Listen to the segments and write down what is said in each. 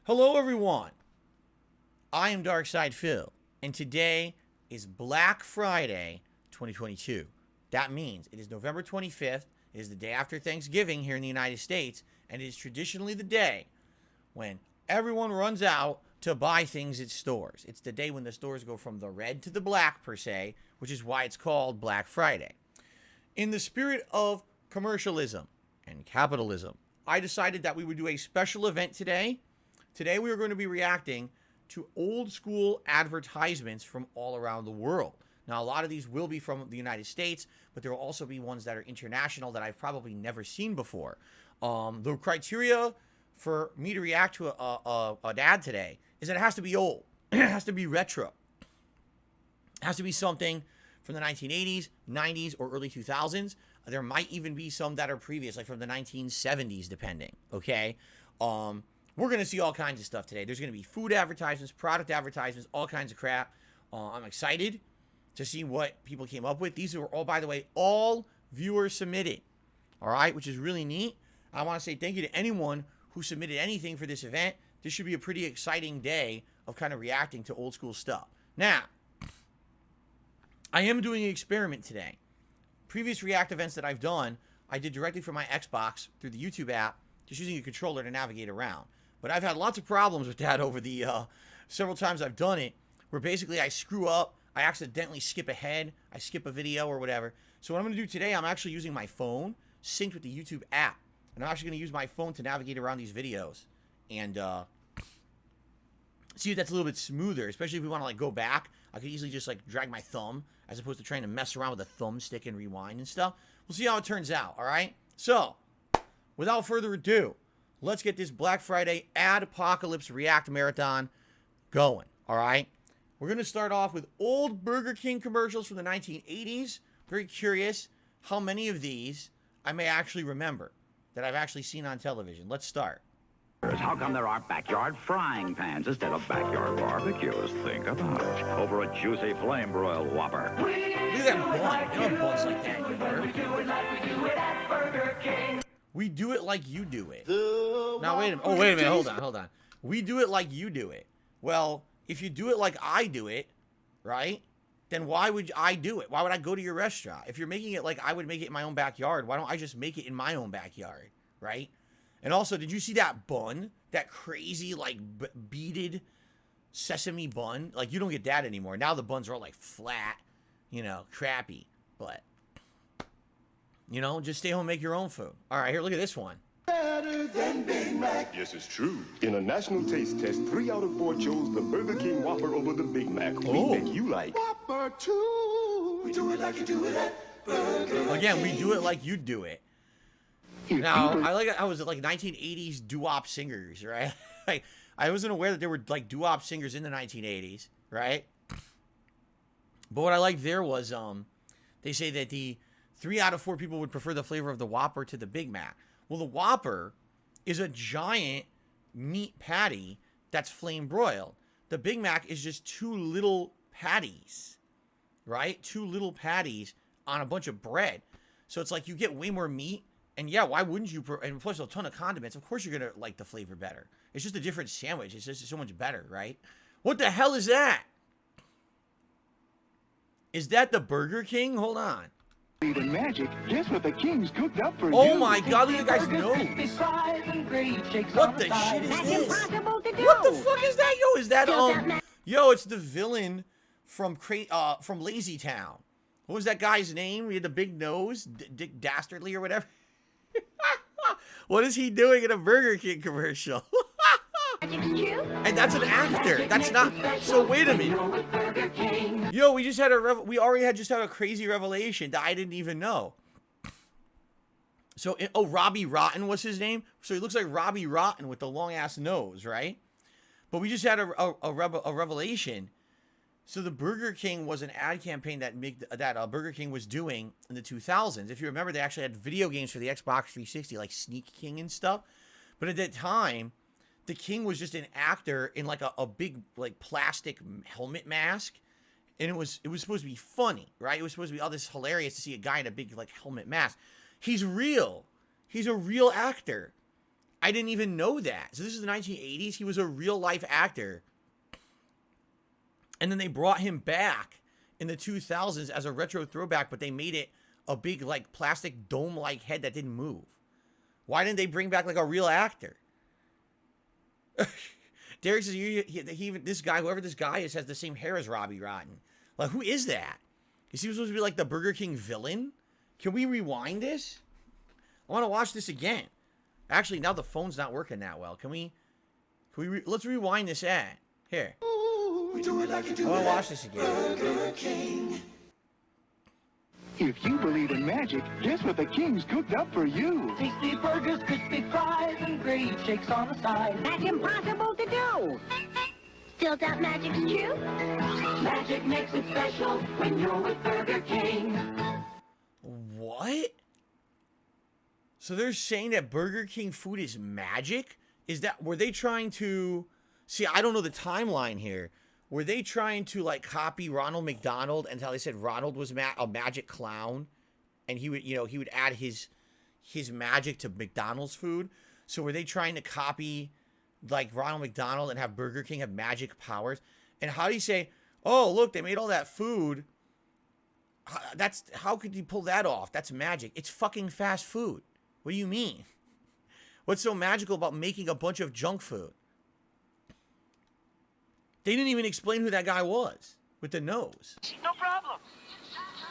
Hello everyone, I am Darkside Phil, and today is Black Friday 2022. That means it is November 25th, it is the day after Thanksgiving here in the United States, and it is traditionally the day when everyone runs out to buy things at stores. It's the day when the stores go from the red to the black per se, which is why it's called Black Friday. In the spirit of commercialism and capitalism, I decided that we would do a special event today. Today we are going to be reacting to old school advertisements from all around the world. Now, a lot of these will be from the United States, but there will also be ones that are international that I've probably never seen before. The criteria for me to react to an ad today is that it has to be old. It has to be retro. It has to be something from the 1980s, 90s, or early 2000s. There might even be some that are previous, like from the 1970s, depending, okay? We're going to see all kinds of stuff today. There's going to be food advertisements, product advertisements, all kinds of crap. I'm excited to see what people came up with. These are all, by the way, all viewer submitted, all right, which is really neat. I want to say thank you to anyone who submitted anything for this event. This should be a pretty exciting day of kind of reacting to old school stuff. Now, I am doing an experiment today. Previous React events that I've done, I did directly from my Xbox through the YouTube app, just using a controller to navigate around. But I've had lots of problems with that over the several times I've done it, where basically I screw up, I accidentally skip ahead, I skip a video or whatever. So what I'm going to do today, I'm actually using my phone synced with the YouTube app. And I'm actually going to use my phone to navigate around these videos and see if that's a little bit smoother, especially if we want to like go back. I could easily just like drag my thumb as opposed to trying to mess around with a thumbstick and rewind and stuff. We'll see how it turns out, all right? So, without further ado, let's get this Black Friday Adpocalypse React Marathon going, all right? We're going to start off with old Burger King commercials from the 1980s. Very curious how many of these I may actually remember that I've actually seen on television. Let's start. How come there aren't backyard frying pans instead of backyard barbecues? Think about it. Over a juicy flame-broiled Whopper. Look at that bun. You don't buns like that, you We do it like we do it at Burger King. We do it like you do it. Now, wait a minute. Oh, wait a minute. Hold on. We do it like you do it. Well, if you do it like I do it, right, then why would I do it? Why would I go to your restaurant? If you're making it like I would make it in my own backyard, why don't I just make it in my own backyard, right? And also, did you see that bun? That crazy, like, beaded sesame bun? Like, you don't get that anymore. Now the buns are all, like, flat, you know, crappy. But, you know, just stay home and make your own food. All right, here, look at this one. Better than Big Mac. Yes, it's true. In a national taste test, 3 out of 4 chose the Burger King Whopper over the Big Mac. Oh. We make you like Whopper too. We do it like you do it at Burger King. Again, we do it like you do it. Now, I was like 1980s doo-wop singers, right? Like, I wasn't aware that there were like doo-wop singers in the 1980s, right? But what I liked there was they say that the 3 out of 4 people would prefer the flavor of the Whopper to the Big Mac. Well, the Whopper is a giant meat patty that's flame broiled. The Big Mac is just 2 little patties, right? 2 little patties on a bunch of bread. So it's like you get way more meat. And yeah, why wouldn't you? And plus a ton of condiments. Of course you're going to like the flavor better. It's just a different sandwich. It's just so much better, right? What the hell is that? Is that the Burger King? Hold on. And magic, guess what the King's cooked up for you? Oh my God, look at the guy's nose. What the shit is this? What the fuck is that? Yo, is that, yo, it's the villain from Lazy Town. What was that guy's name? He had the big nose, Dick Dastardly or whatever. What is he doing in a Burger King commercial? And that's an actor. That's not. So wait a minute. Yo, we just had we already just had a crazy revelation that I didn't even know. So, Robbie Rotten was his name. So he looks like Robbie Rotten with the long ass nose, right? But we just had a revelation. So the Burger King was an ad campaign that Burger King was doing in the 2000s. If you remember, they actually had video games for the Xbox 360, like Sneak King and stuff. But at that time, the King was just an actor in like a big like plastic helmet mask, and it was supposed to be funny, right? It was supposed to be all this hilarious to see a guy in a big like helmet mask. He's real. He's a real actor. I didn't even know that. So this is the 1980s. He was a real life actor. And then they brought him back in the 2000s as a retro throwback, but they made it a big like plastic dome-like head that didn't move. Why didn't they bring back like a real actor? Derek says this guy, whoever this guy is, has the same hair as Robbie Rotten. Like, who is that? Is he supposed to be like the Burger King villain? Can we rewind this? I want to watch this again. Actually, now the phone's not working that well. Can we let's rewind this ad. Here. I want to watch this again. If you believe in magic, guess what the King's cooked up for you? Tasty burgers, crispy fries, and great shakes on the side. That's impossible to do. Still doubt magic's true? Magic makes it special when you're with Burger King. What? So they're saying that Burger King food is magic? Were they trying to... See, I don't know the timeline here. Were they trying to, like, copy Ronald McDonald and how they said Ronald was a magic clown? And he would, he would add his magic to McDonald's food? So were they trying to copy, like, Ronald McDonald and have Burger King have magic powers? And how do you say, oh, look, they made all that food. How could you pull that off? That's magic. It's fucking fast food. What do you mean? What's so magical about making a bunch of junk food? They didn't even explain who that guy was with the nose. No problem.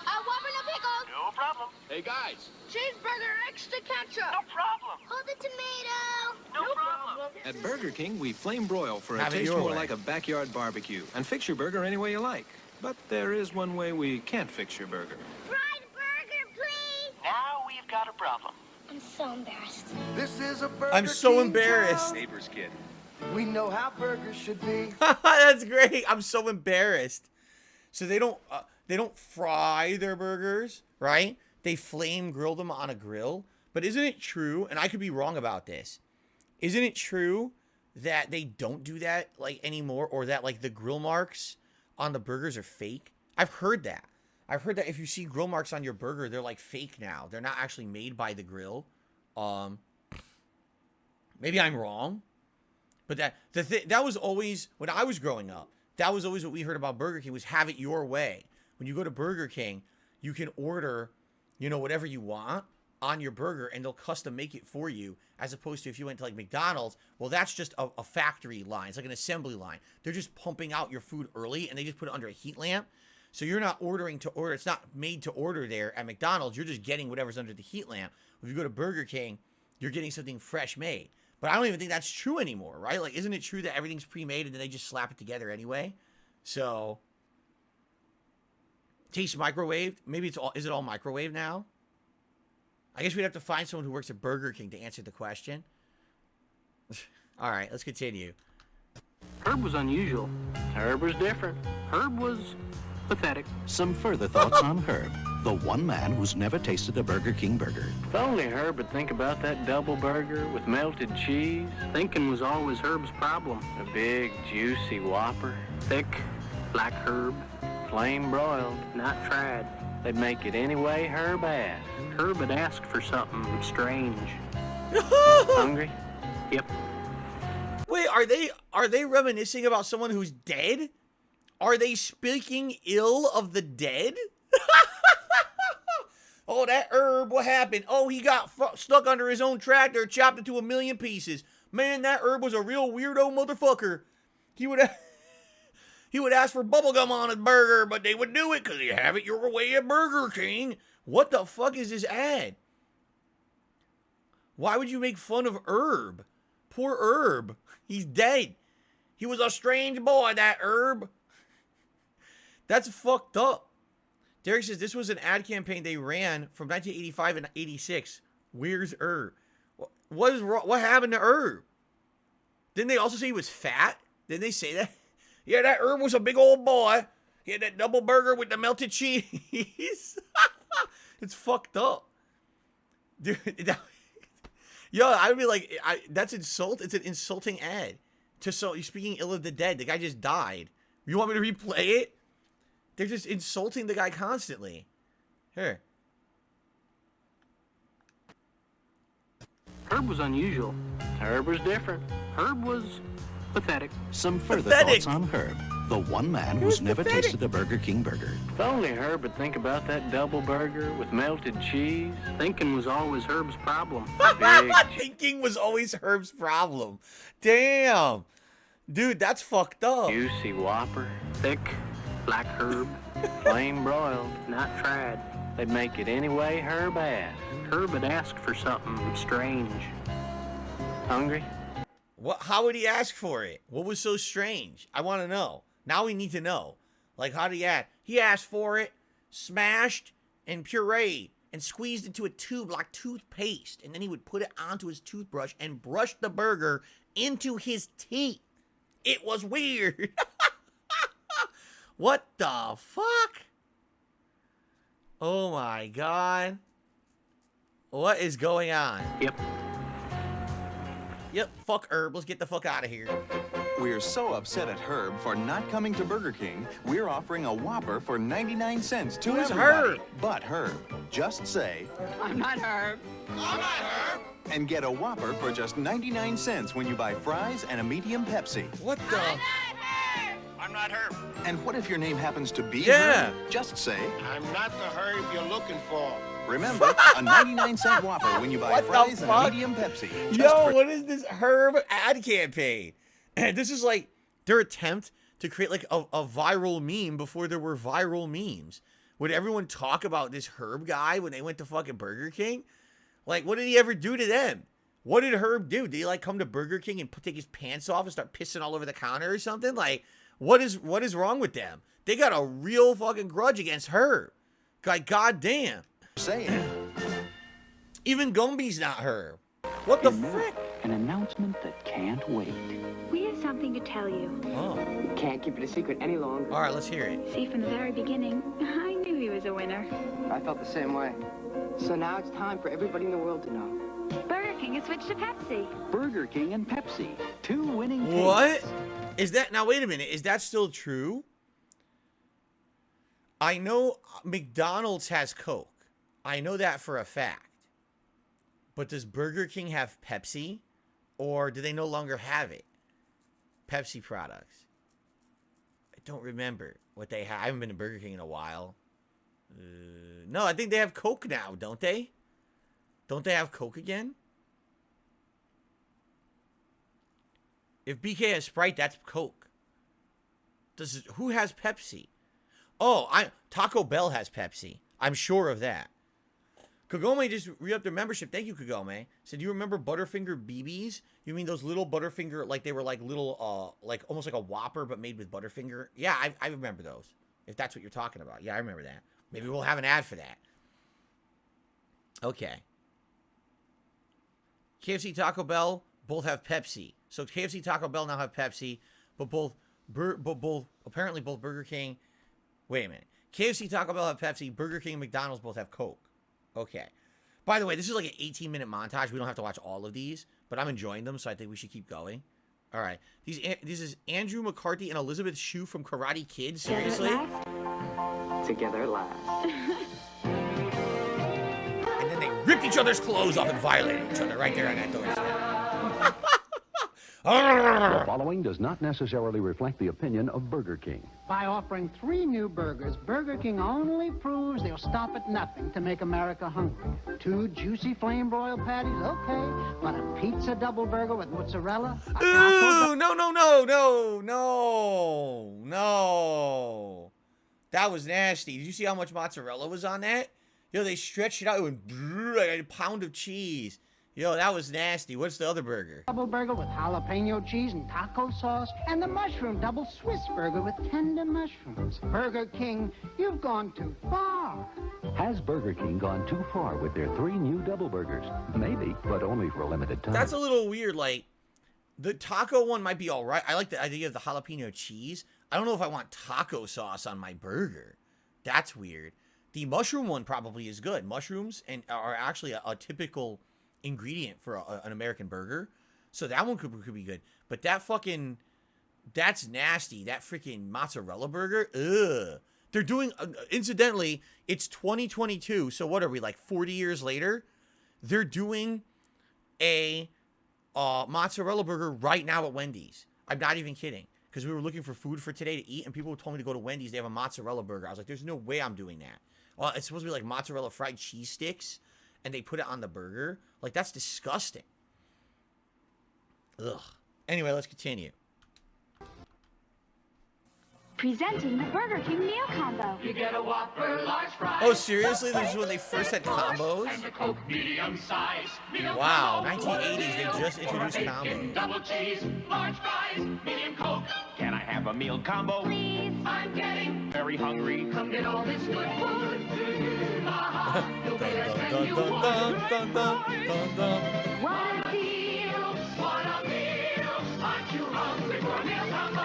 Whopper, no pickles. No problem. Hey, guys. Cheeseburger, extra ketchup. No problem. Hold the tomato. No problem. At Burger King, we flame broil for a Have it taste your more way. like a backyard barbecue and fix your burger any way you like. But there is one way we can't fix your burger. Fried burger, please. Now we've got a problem. I'm so embarrassed. This is a Burger I'm so King embarrassed. job. Neighbor's kid. We know how burgers should be. That's great. I'm so embarrassed. So they don't fry their burgers, right? They flame grill them on a grill. But isn't it true, and I could be wrong about this, isn't it true that they don't do that like anymore, or that like the grill marks on the burgers are fake? I've heard that. I've heard that if you see grill marks on your burger, they're like fake now. They're not actually made by the grill. Maybe I'm wrong. But that was always, when I was growing up, that was always what we heard about Burger King, was have it your way. When you go to Burger King, you can order, whatever you want on your burger, and they'll custom make it for you, as opposed to if you went to like McDonald's, well, that's just a factory line. It's like an assembly line. They're just pumping out your food early, and they just put it under a heat lamp. So you're not ordering to order. It's not made to order there at McDonald's. You're just getting whatever's under the heat lamp. If you go to Burger King, you're getting something fresh made. But I don't even think that's true anymore, right? Like, isn't it true that everything's pre-made and then they just slap it together anyway? So, taste microwaved. Maybe is it all microwave now? I guess we'd have to find someone who works at Burger King to answer the question. All right, let's continue. Herb was unusual. Herb was different. Herb was pathetic. Some further thoughts on Herb, the one man who's never tasted a Burger King burger. If only Herb would think about that double burger with melted cheese. Thinking was always Herb's problem. A big, juicy Whopper. Thick, like Herb. Flame broiled, not fried. They'd make it any way Herb asked. Herb had asked for something strange. Hungry? Yep. Wait, are they reminiscing about someone who's dead? Are they speaking ill of the dead? Oh, that Herb, what happened? Oh, he got stuck under his own tractor, chopped into a million pieces. Man, that Herb was a real weirdo motherfucker. He would ask for bubblegum on his burger, but they would do it because you have it your way at Burger King. What the fuck is this ad? Why would you make fun of Herb? Poor Herb. He's dead. He was a strange boy, that Herb. That's fucked up. Derek says this was an ad campaign they ran from 1985 and 86. Where's Herb? What happened to Herb? Didn't they also say he was fat? Didn't they say that? Yeah, that Herb was a big old boy. He had that double burger with the melted cheese. It's fucked up. Dude, yo, I would be like, that's insult. It's an insulting ad. You're speaking ill of the dead. The guy just died. You want me to replay it? They're just insulting the guy constantly. Here. Herb was unusual. Herb was different. Herb was pathetic. Some further Pathetic. thoughts on Herb, the one man who's never pathetic. tasted a Burger King burger. If only Herb would think about that double burger with melted cheese. Thinking was always Herb's problem. Big Thinking was always Herb's problem. Damn. Dude, that's fucked up. juicy Whopper. Thick, like Herb. Plain broiled, not fried. They'd make it any way Herb asked. Herb would ask for something strange. Hungry? What? How would he ask for it? What was so strange? I want to know. Now we need to know. Like, how did he ask? He asked for it, smashed and pureed, and squeezed into a tube like toothpaste. And then he would put it onto his toothbrush and brush the burger into his teeth. It was weird. What the fuck? Oh my god. What is going on? Yep, fuck Herb. Let's get the fuck out of here. We're so upset at Herb for not coming to Burger King, we're offering a Whopper for 99 cents to Who's everybody. Herb? But Herb. Just say, I'm not Herb. and get a Whopper for just 99 cents when you buy fries and a medium Pepsi. What the? I'm not Herb. And what if your name happens to be Yeah. Herb? Just say, I'm not the Herb you're looking for. remember, a 99-cent Whopper when you buy What the fries and a fuck? medium Pepsi. Just Yo, for- what is this Herb ad campaign? This is like their attempt to create like a viral meme before there were viral memes. Would everyone talk about this Herb guy when they went to fucking Burger King? Like, what did he ever do to them? What did Herb do? Did he like come to Burger King and take his pants off and start pissing all over the counter or something? Like, what is wrong with them? They got a real fucking grudge against Herb. Like, goddamn. Say it. Even Gumby's not Herb. What the frick? An announcement that can't wait. We have something to tell you. Oh. Can't keep it a secret any longer. All right, let's hear it. See, from the very beginning, I knew he was a winner. I felt the same way. So now it's time for everybody in the world to know. Burger King has switched to Pepsi. Burger King and Pepsi. Two winning tastes. What? Is that, now wait a minute, is that still true? I know McDonald's has Coke. I know that for a fact. But does Burger King have Pepsi? Or do they no longer have it? Pepsi products. I don't remember what they have. I haven't been to Burger King in a while. No, I think they have Coke now, don't they? Don't they have Coke again? If BK has Sprite, that's Coke. Who has Pepsi? Oh, Taco Bell has Pepsi. I'm sure of that. Kagome just re-upped their membership. Thank you, Kagome. Said, do you remember Butterfinger BBs? You mean those little Butterfinger, like they were like little, like almost like a Whopper, but made with Butterfinger? Yeah, I remember those. If that's what you're talking about. Yeah, I remember that. Maybe we'll have an ad for that. Okay. KFC, Taco Bell, both have Pepsi. So KFC, Taco Bell now have Pepsi, but apparently both Burger King. Wait a minute. KFC, Taco Bell have Pepsi. Burger King and McDonald's both have Coke. Okay. By the way, this is like an 18-minute montage. We don't have to watch all of these, but I'm enjoying them, so I think we should keep going. All right. This is Andrew McCarthy and Elizabeth Shue from Karate Kid. Seriously? Together at last. And then they ripped each other's clothes off and violated each other right there on that doorstep. The following does not necessarily reflect the opinion of Burger King. By offering 3 new burgers, Burger King only proves they'll stop at nothing to make America hungry. 2 juicy flame-broiled patties, okay, but a pizza double burger with mozzarella? Ooh, no. That was nasty. Did you see how much mozzarella was on that? Yo, they stretched it out. It went like a pound of cheese. Yo, that was nasty. What's the other burger? Double burger with jalapeno cheese and taco sauce, and the mushroom double Swiss burger with tender mushrooms. Burger King, you've gone too far. Has Burger King gone too far with their 3 new double burgers? Maybe, but only for a limited time. That's a little weird. Like, the taco one might be all right. I like the idea of the jalapeno cheese. I don't know if I want taco sauce on my burger. That's weird. The mushroom one probably is good. Mushrooms are actually a typical ingredient for an American burger, so that one could be good. But that's nasty. That freaking mozzarella burger, ugh. They're doing, incidentally, it's 2022, so what are we, like 40 years later? They're doing a mozzarella burger right now at Wendy's. I'm not even kidding. Because we were looking for food for today to eat, and people told me to go to Wendy's. They have a mozzarella burger. I was like, there's no way I'm doing that. Well, it's supposed to be like mozzarella fried cheese sticks, and they put it on the burger. Like, that's disgusting. Ugh. Anyway, let's continue. Presenting the Burger King meal combo. You get a Whopper, large fries. Oh, seriously? This is when they first had combos? And a Coke, medium size. Wow, 1980s, they just introduced combos. combos. Double cheese, large fries, medium Coke. Can I have a meal combo? Please. I'm getting very hungry. Come get all this good food. You'll be less than you What a deal. What a meal. Aren't you hungry for a meal combo?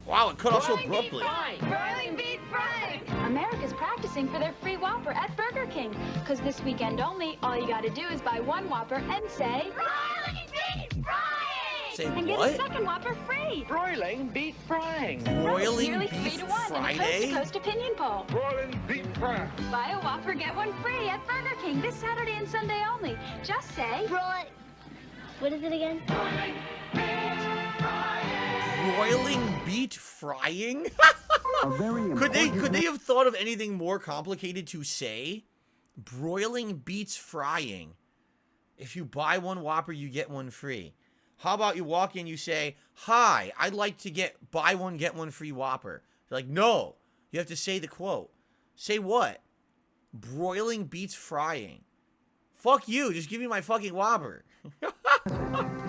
Wow, it cut off so abruptly. Broiling beef fry. America's practicing for their free Whopper at Burger King. Because this weekend only, all you gotta do is buy one Whopper and say... Broiling beef frying! Say and what? get a second Whopper free. Broiling beef frying. Broiling nearly beef 3-1 Friday? in a coast-to-coast opinion poll. Broiling beef fry. Buy a Whopper, get one free at Burger King this Saturday and Sunday only. Just say... What is it again? Broiling beet frying? Could they have thought of anything more complicated to say? Broiling beets frying. If you buy one Whopper, you get one free. How about you walk in, you say, "Hi, I'd like to buy one, get one free Whopper." They're like, "No." You have to say the quote. Say what? Broiling beets frying. Fuck you. Just give me my fucking Whopper.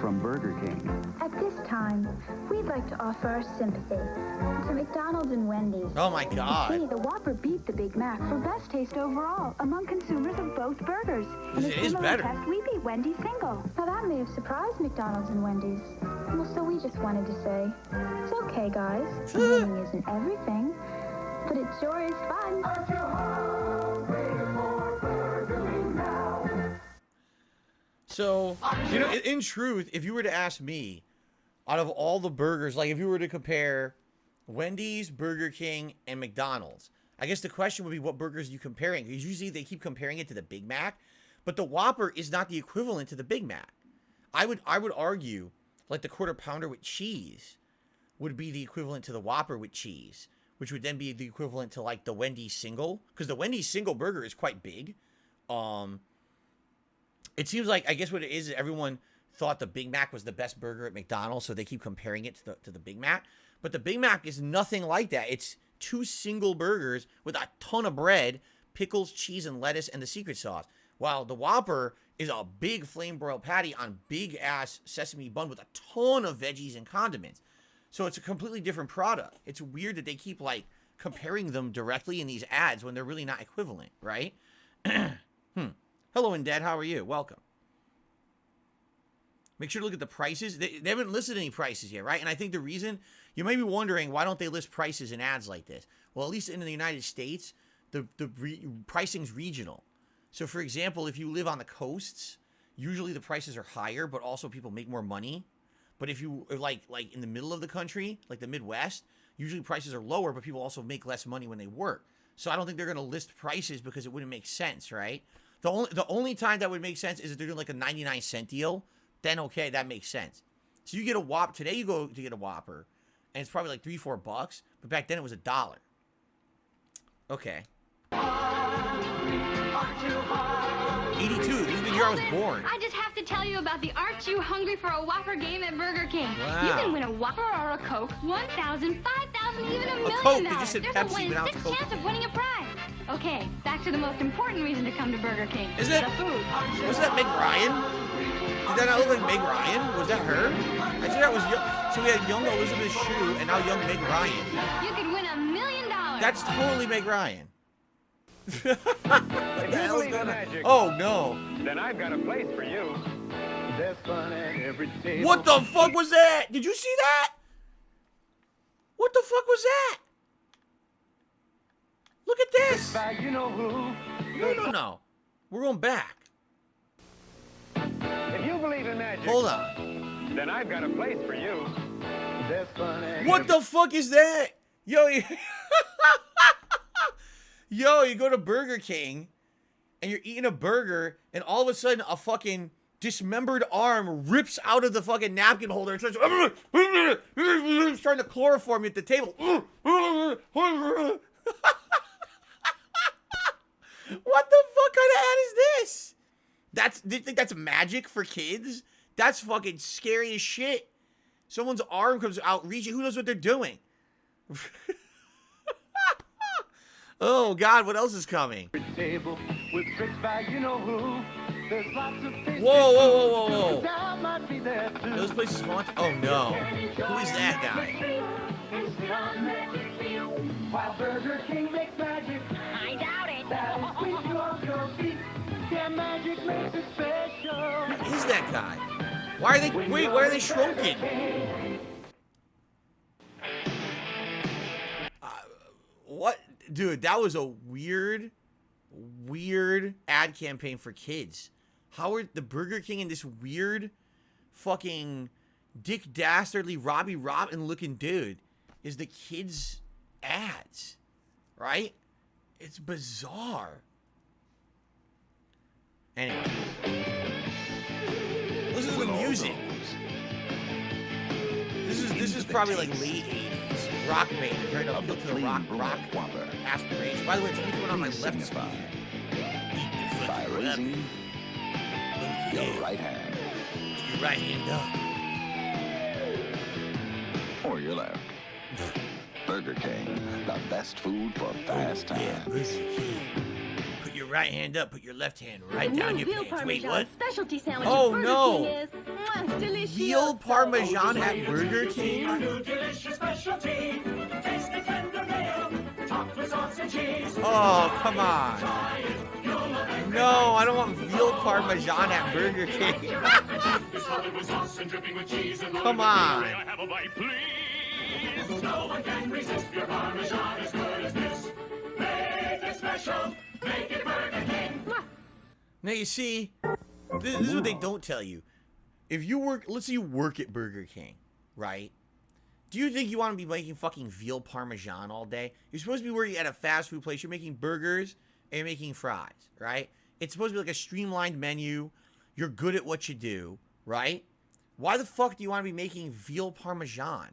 From Burger King. At this time, we'd like to offer our sympathy to McDonald's and Wendy's. Oh my God. See, the Whopper beat the Big Mac for best taste overall among consumers of both burgers. In a It is similar better. test, we beat Wendy's single. Now that may have surprised McDonald's and Wendy's. Well, so we just wanted to say, it's okay, guys. Winning isn't everything, but it sure is fun. So, you know, in truth, if you were to ask me, out of all the burgers, like if you were to compare Wendy's, Burger King, and McDonald's, I guess the question would be, what burgers are you comparing? Because usually they keep comparing it to the Big Mac, but the Whopper is not the equivalent to the Big Mac. I would argue, like the Quarter Pounder with cheese would be the equivalent to the Whopper with cheese, which would then be the equivalent to like the Wendy's single, because the Wendy's single burger is quite big. It seems like, I guess what it is everyone thought the Big Mac was the best burger at McDonald's, so they keep comparing it to the Big Mac. But the Big Mac is nothing like that. It's two single burgers with a ton of bread, pickles, cheese, and lettuce, and the secret sauce. While the Whopper is a big flame broiled patty on big-ass sesame bun with a ton of veggies and condiments. So it's a completely different product. It's weird that they keep, like, comparing them directly in these ads when they're really not equivalent, right? Hello, Indad. How are you? Welcome. Make sure to look at the prices. They haven't listed any prices yet, right? And I think the reason, you may be wondering, why don't they list prices in ads like this? Well, at least in the United States, the pricing's regional. So, for example, if you live on the coasts, usually the prices are higher, but also people make more money. But if you are like in the middle of the country, like the Midwest, usually prices are lower, but people also make less money when they work. So I don't think they're going to list prices because it wouldn't make sense, right? The only time that would make sense is if they're doing like a 99-cent deal. Then, okay, that makes sense. So you get a Whopper. Today you go to get a Whopper, and it's probably like $3-4. But back then it was $1. Okay. 82. This is the year I was born. I just have to tell you about the Aren't You Hungry for a Whopper game at Burger King. Wow. You can win a Whopper or a Coke, 1,000, 5,000, even $1 million. Coke. They just said There's Pepsi, a win, but now it's 6 Coke. chance of winning a prize. Okay, back to the most important reason to come to Burger King. Is it? The food. Was that Meg Ryan? Did that not look like Meg Ryan? Was that her? I think that was young. So we had young Elizabeth Shue and now young Meg Ryan. You could win $1 million. That's totally Meg Ryan. If you believe in magic, oh no! then I've got a place for you. There's fun at every table. What the fuck was that? Did you see that? What the fuck was that? Look at this. You know who? No. We're going back. If you believe in magic, hold on. Then I've got a place for you. There's fun at what the fuck is that? Yo, you go to Burger King, and you're eating a burger, and all of a sudden a fucking dismembered arm rips out of the fucking napkin holder and starts trying to chloroform you at the table. What the fuck kind of ad is this? Do you think that's magic for kids? That's fucking scary as shit. Someone's arm comes out reaching. Who knows what they're doing? Oh God, what else is coming? Table with tricks by you know who. There's lots of Whoa. That might be there too. Those places haunted? Oh no. Who is that guy? While Burger King makes magic. I doubt it. That'll sweep you off your feet. Yeah, magic makes it special. Who is that guy? Why are they shrunken? What? Dude, that was a weird ad campaign for kids. How are the Burger King and this weird fucking Dick Dastardly Robbie Robin looking dude is the kids' ads, right? It's bizarre. Anyway. Listen to the music. This is probably like late 80s. Rock band, right up to the rock aspiration. By the way, it's only one on my left spot. By raising your right hand. Your right hand up. Or your left. Burger King, the best food for fast time. Yeah, Burger King. Put your right hand up, put your left hand right down your pants. Wait, what? Specialty sandwich Oh, Burger no. King is delicious. Veal Parmesan at Burger King? Oh, come on. No, I don't want veal Parmesan at Burger King. Come on. No one can resist your Parmesan as good as this. Make it special. Make it Burger King. Now you see, this is what they don't tell you. If you work, let's say you work at Burger King, right? Do you think you want to be making fucking veal Parmesan all day? You're supposed to be working at a fast food place. You're making burgers and you're making fries, right? It's supposed to be like a streamlined menu. You're good at what you do, right? Why the fuck do you want to be making veal Parmesan?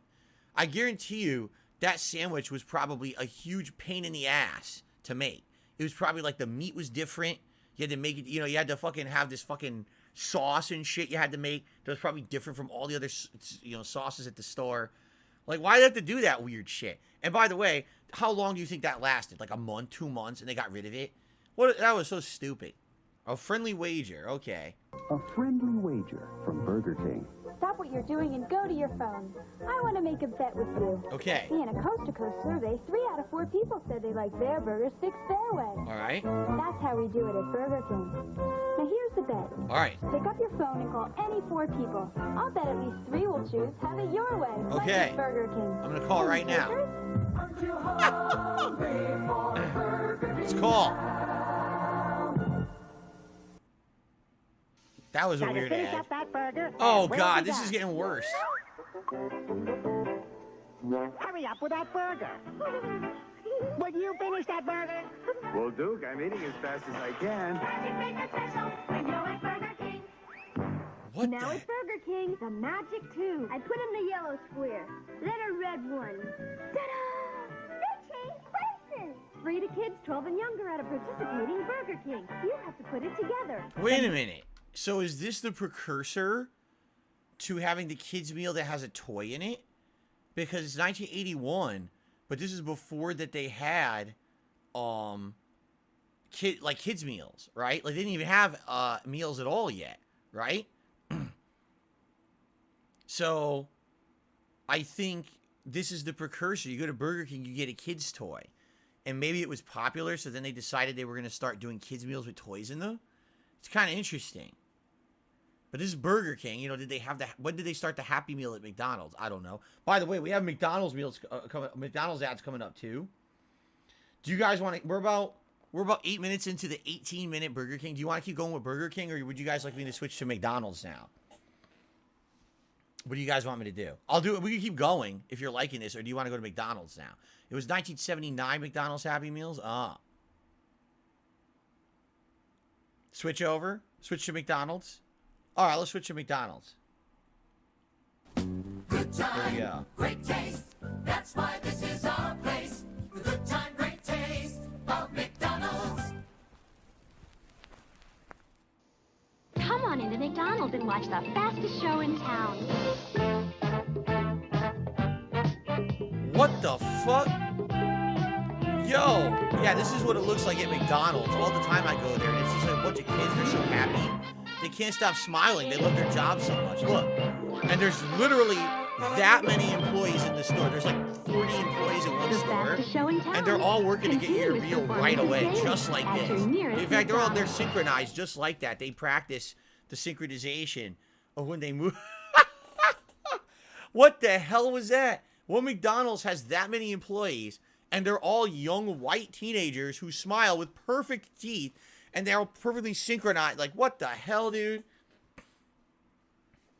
I guarantee you that sandwich was probably a huge pain in the ass to make. It was probably like the meat was different. You had to make it, you had to fucking have this fucking sauce and shit you had to make that was probably different from all the other, sauces at the store. Like, why do they have to do that weird shit? And by the way, how long do you think that lasted? Like a month, 2 months, and they got rid of it? That was so stupid. A friendly wager, okay. A friendly wager from Burger King. Stop what you're doing and go to your phone. I want to make a bet with you. Okay. In a coast-to-coast survey, 3 out of 4 people said they like their burgers fixed their way. All right. That's how we do it at Burger King. Now here's the bet. All right. Pick up your phone and call any 4 people. I'll bet at least 3 will choose have it your way. Okay. Like Burger King. I'm going to call right now. Let's call. That was a weird ad. Oh, God, this is getting worse. Hurry up with that burger. Will you finish that burger? Well, Duke, I'm eating as fast as I can. What now it's Burger King, the magic tube. I put in the yellow square, then a red one. Ta-da! They changed places! Free to kids 12 and younger at a participating Burger King. You have to put it together. Wait a minute. So is this the precursor to having the kids meal that has a toy in it? Because it's 1981, but this is before that they had kids meals, right? Like they didn't even have meals at all yet, right? So I think this is the precursor. You go to Burger King, you get a kids toy. And maybe it was popular, so then they decided they were going to start doing kids meals with toys in them. It's kind of interesting. But this is Burger King. Did they have when did they start the Happy Meal at McDonald's? I don't know. By the way, we have McDonald's meals McDonald's ads coming up too. Do you guys want to? We're about 8 minutes into the 18-minute Burger King. Do you want to keep going with Burger King, or would you guys like me to switch to McDonald's now? What do you guys want me to do? I'll do it. We can keep going if you're liking this, or do you want to go to McDonald's now? It was 1979 McDonald's Happy Meals. Switch over. Switch to McDonald's. All right, let's switch to McDonald's. Good time, There we go. great taste. That's why this is our place. The good time, great taste of McDonald's. Come on into McDonald's and watch the fastest show in town. What the fuck? Yo, yeah, this is what it looks like at McDonald's. All the time I go there, and it's just like a bunch of kids. They're so happy. They can't stop smiling. They love their job so much. Look. And there's literally that many employees in the store. There's like 40 employees in one store. And they're all working to get your meal right away, just like this. In fact, they're synchronized just like that. They practice the synchronization of when they move. What the hell was that? Well, McDonald's has that many employees, and they're all young white teenagers who smile with perfect teeth, and they're all perfectly synchronized. Like, what the hell, dude?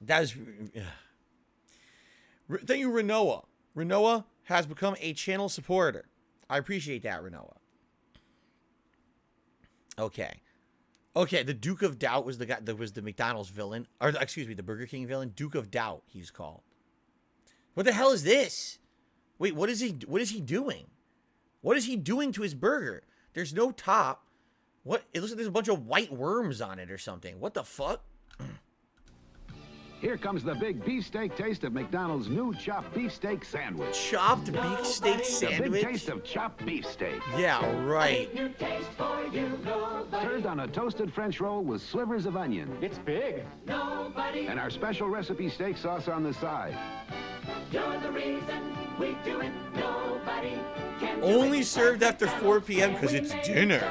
That is... Thank you, Renoa. Renoa has become a channel supporter. I appreciate that, Renoa. Okay. Okay, the Duke of Doubt was the guy that was the McDonald's villain. Or, excuse me, the Burger King villain. Duke of Doubt, he's called. What the hell is this? Wait, what is he doing? What is he doing to his burger? There's no top. What? It looks like there's a bunch of white worms on it or something. What the fuck? Here comes the big beefsteak taste of McDonald's new chopped beefsteak sandwich. Chopped beefsteak sandwich? The big taste of chopped beefsteak. Yeah, right. Served on a toasted French roll with slivers of onion. It's big. Nobody. And our special recipe steak sauce on the side. You're the reason we do it. Nobody can do Only it. served after 4 p.m. because it's dinner.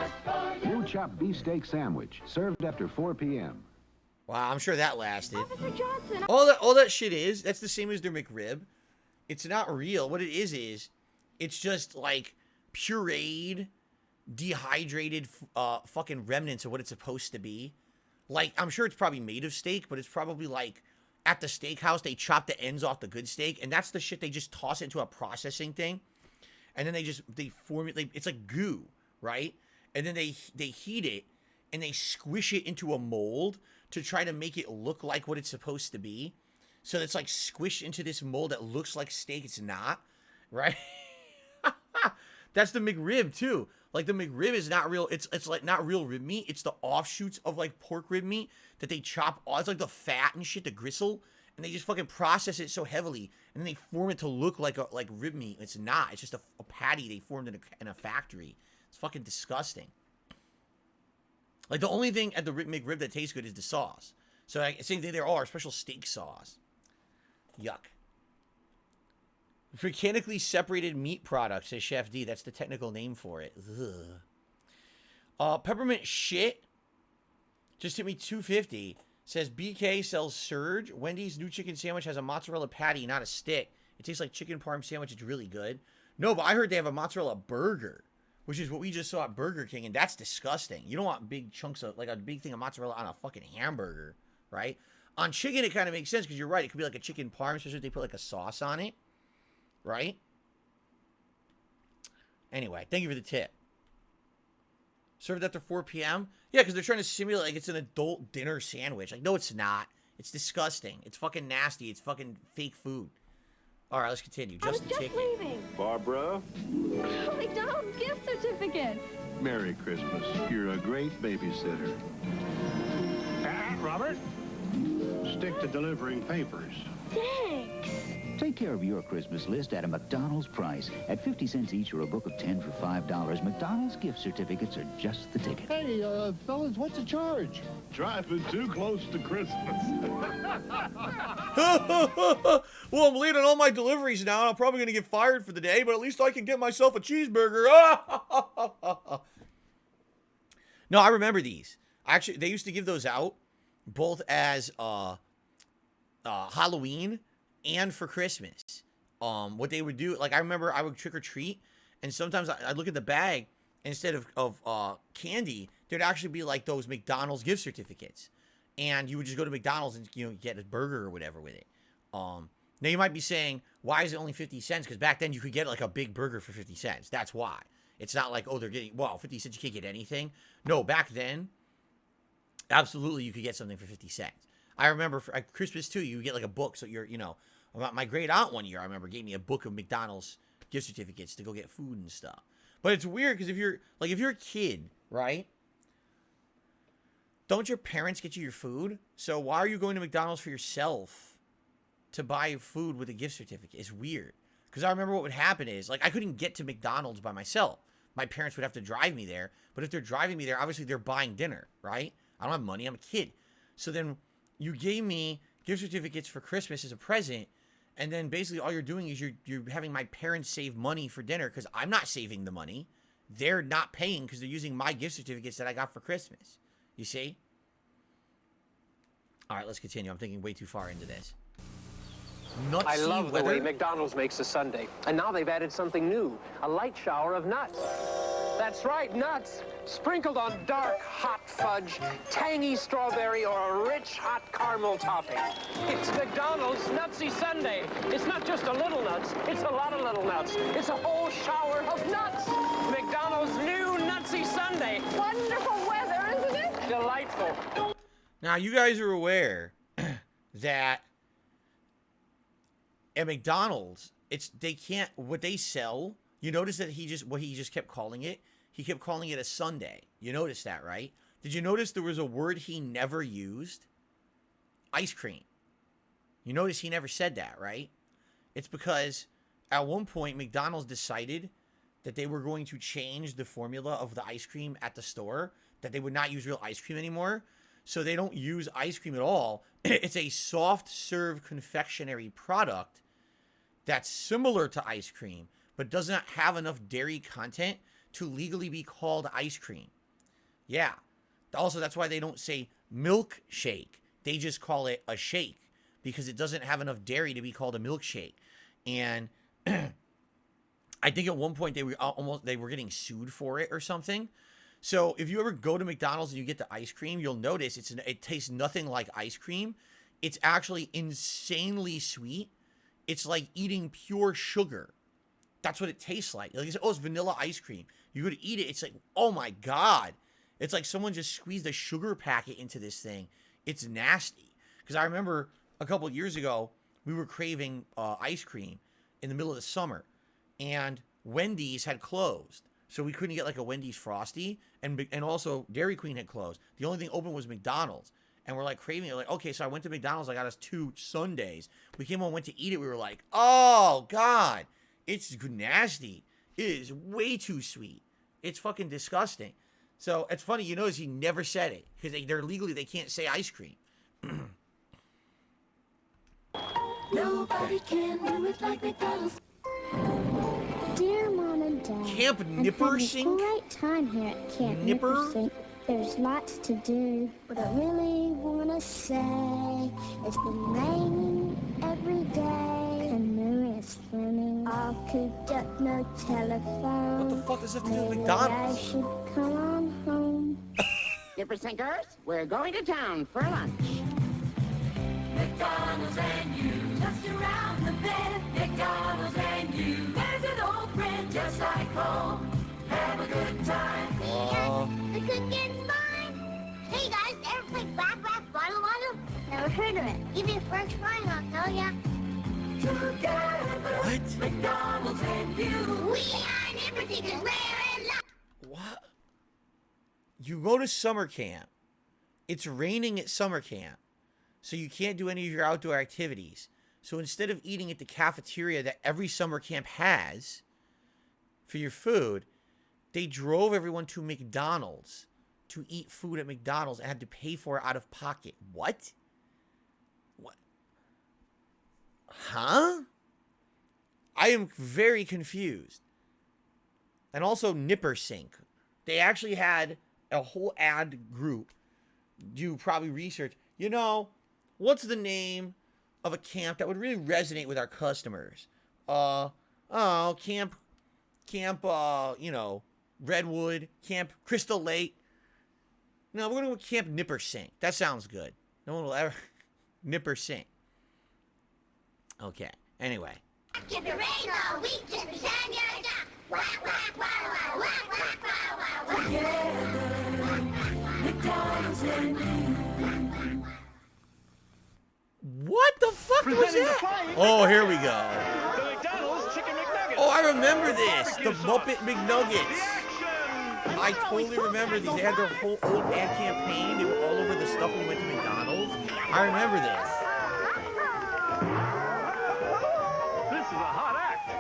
New chopped beefsteak sandwich, served after 4 p.m. Wow, I'm sure that lasted. All that shit that's the same as their McRib. It's not real. What it is it's just like pureed, dehydrated fucking remnants of what it's supposed to be. Like, I'm sure it's probably made of steak, but it's probably like at the steakhouse, they chop the ends off the good steak, and that's the shit they just toss into a processing thing. And then they formulate, it's like goo, right? And then they heat it, and they squish it into a mold to try to make it look like what it's supposed to be. So it's like squished into this mold that looks like steak. It's not, right? That's the McRib too. Like, the McRib is not real. It's like not real rib meat. It's the offshoots of like pork rib meat that they chop off. It's like the fat and shit, the gristle, and they just fucking process it so heavily, and then they form it to look like rib meat. It's not. It's just a patty they formed in a factory. It's fucking disgusting. Like, the only thing at the McRib that tastes good is the sauce. So, like, same thing there. Our special steak sauce. Yuck. Mechanically separated meat product, says Chef D. That's the technical name for it. Ugh. Peppermint shit just hit me $2.50. Says BK sells Surge. Wendy's new chicken sandwich has a mozzarella patty, not a stick. It tastes like chicken parm sandwich. It's really good. No, but I heard they have a mozzarella burger, which is what we just saw at Burger King, and that's disgusting. You don't want big chunks of, like, a big thing of mozzarella on a fucking hamburger, right? On chicken, it kind of makes sense, because you're right. It could be like a chicken parm, especially if they put, like, a sauce on it, right? Anyway, thank you for the tip. Served after 4 p.m.? Yeah, because they're trying to simulate like it's an adult dinner sandwich. Like, no, it's not. It's disgusting. It's fucking nasty. It's fucking fake food. All right, let's continue. Just the ticket. Leaving. Barbara? McDonald's gift certificate. Merry Christmas. You're a great babysitter. Robert? Stick to delivering papers. Thanks. Take care of your Christmas list at a McDonald's price. At 50 cents each or a book of 10 for $5, McDonald's gift certificates are just the ticket. Hey, fellas, what's the charge? Driving too close to Christmas. Well, I'm late on all my deliveries now, and I'm probably going to get fired for the day, but at least I can get myself a cheeseburger. No, I remember these. Actually, they used to give those out both as Halloween and for Christmas. What they would do, like, I remember I would trick or treat, and sometimes I'd look at the bag, and instead of candy, there'd actually be like those McDonald's gift certificates, and you would just go to McDonald's and, you know, get a burger or whatever with it. Now you might be saying, why is it only 50 cents? Because back then you could get like a big burger for 50 cents. That's why. It's not like, oh, they're getting, well, 50 cents, you can't get anything. No, back then, Absolutely, you could get something for 50 cents. I remember for Christmas too, you get like a book. So you're, you know, my great aunt one year, I remember, gave me a book of McDonald's gift certificates to go get food and stuff. But it's weird because if you're a kid, right? Don't your parents get you your food? So why are you going to McDonald's for yourself to buy food with a gift certificate? It's weird. Because I remember what would happen is, like, I couldn't get to McDonald's by myself. My parents would have to drive me there. But if they're driving me there, obviously they're buying dinner, right? I don't have money. I'm a kid. So then you gave me gift certificates for Christmas as a present. And then basically all you're doing is you're having my parents save money for dinner because I'm not saving the money. They're not paying because they're using my gift certificates that I got for Christmas. You see? All right, let's continue. I'm thinking way too far into this. I love the way McDonald's makes a sundae. And now they've added something new, a light shower of nuts. That's right, nuts. Sprinkled on dark, hot fudge, tangy strawberry, or a rich, hot caramel topping. It's McDonald's Nutsy Sundae. It's not just a little nuts, it's a lot of little nuts. It's a whole shower of nuts. McDonald's new Nutsy Sundae. Wonderful weather, isn't it? Delightful. Now, you guys are aware that at McDonald's, they can't, what they sell, you notice that he just kept calling it? He kept calling it a sundae. You noticed that, right? Did you notice there was a word he never used? Ice cream. You notice he never said that, right? It's because at one point, McDonald's decided that they were going to change the formula of the ice cream at the store, that they would not use real ice cream anymore. So they don't use ice cream at all. It's a soft serve confectionery product that's similar to ice cream, but does not have enough dairy content to legally be called ice cream. Yeah. Also, that's why they don't say milkshake. They just call it a shake because it doesn't have enough dairy to be called a milkshake. And I think at one point they were getting sued for it or something. So if you ever go to McDonald's and you get the ice cream, you'll notice it tastes nothing like ice cream. It's actually insanely sweet. It's like eating pure sugar. That's what it tastes like. Like, oh, it's vanilla ice cream. You go to eat it, it's like, oh my God. It's like someone just squeezed a sugar packet into this thing. It's nasty. Because I remember a couple of years ago, we were craving ice cream in the middle of the summer. And Wendy's had closed. So we couldn't get like a Wendy's Frosty, and also Dairy Queen had closed. The only thing open was McDonald's, and we're like craving it. Like, okay, so I went to McDonald's. I got us 2 sundaes. We came home, went to eat it. We were like, oh God, it's nasty. It is way too sweet. It's fucking disgusting. So it's funny, you notice he never said it because they're legally they can't say ice cream. Nobody can do it like McDonald's. Dear Mom and Dad, Camp Nipper Sink? I'm having a great time here at Camp Nipper Sink. There's lots to do, but I really want to say it's been raining every day. Canoe is swimming, all cooped up, no telephone. What the fuck does that have to do with Maybe McDonald's? I should come on home. Nipper Sinkers, we're going to town for lunch. McDonald's and you, just around the bend. McDonald's and you, there's an old friend just like home. Have a good time. The cookie's mine. Hey guys, ever play Blah Blah Bottle Waddle? Never heard of it. Give me a French fry and I'll tell ya. Together, What? McDonald's and you. We are Nipper Sinkers, rare and love. What? You go to summer camp. It's raining at summer camp. So you can't do any of your outdoor activities. So instead of eating at the cafeteria that every summer camp has for your food, they drove everyone to McDonald's to eat food at McDonald's and had to pay for it out of pocket. What? What? Huh? I am very confused. And also Nipper Sink. They actually had a whole ad group do probably research. You know, what's the name of a camp that would really resonate with our customers? Camp, you know, Redwood, Camp Crystal Lake. No, we're going to go Camp Nipper Sink. That sounds good. No one will ever... Nipper Sink. Okay. Anyway. Keep it rain all week, just beside your dock. Whack, whack, whack, whack, whack, whack, whack, whack, whack. Together, McDonald's and you. was that? Oh, here we go. The McDonald's Chicken McNuggets. Oh, I remember this. The Muppet McNuggets. I totally remember these. They had their whole old ad campaign. They were all over the stuff when we went to McDonald's. I remember this. This is a hot act.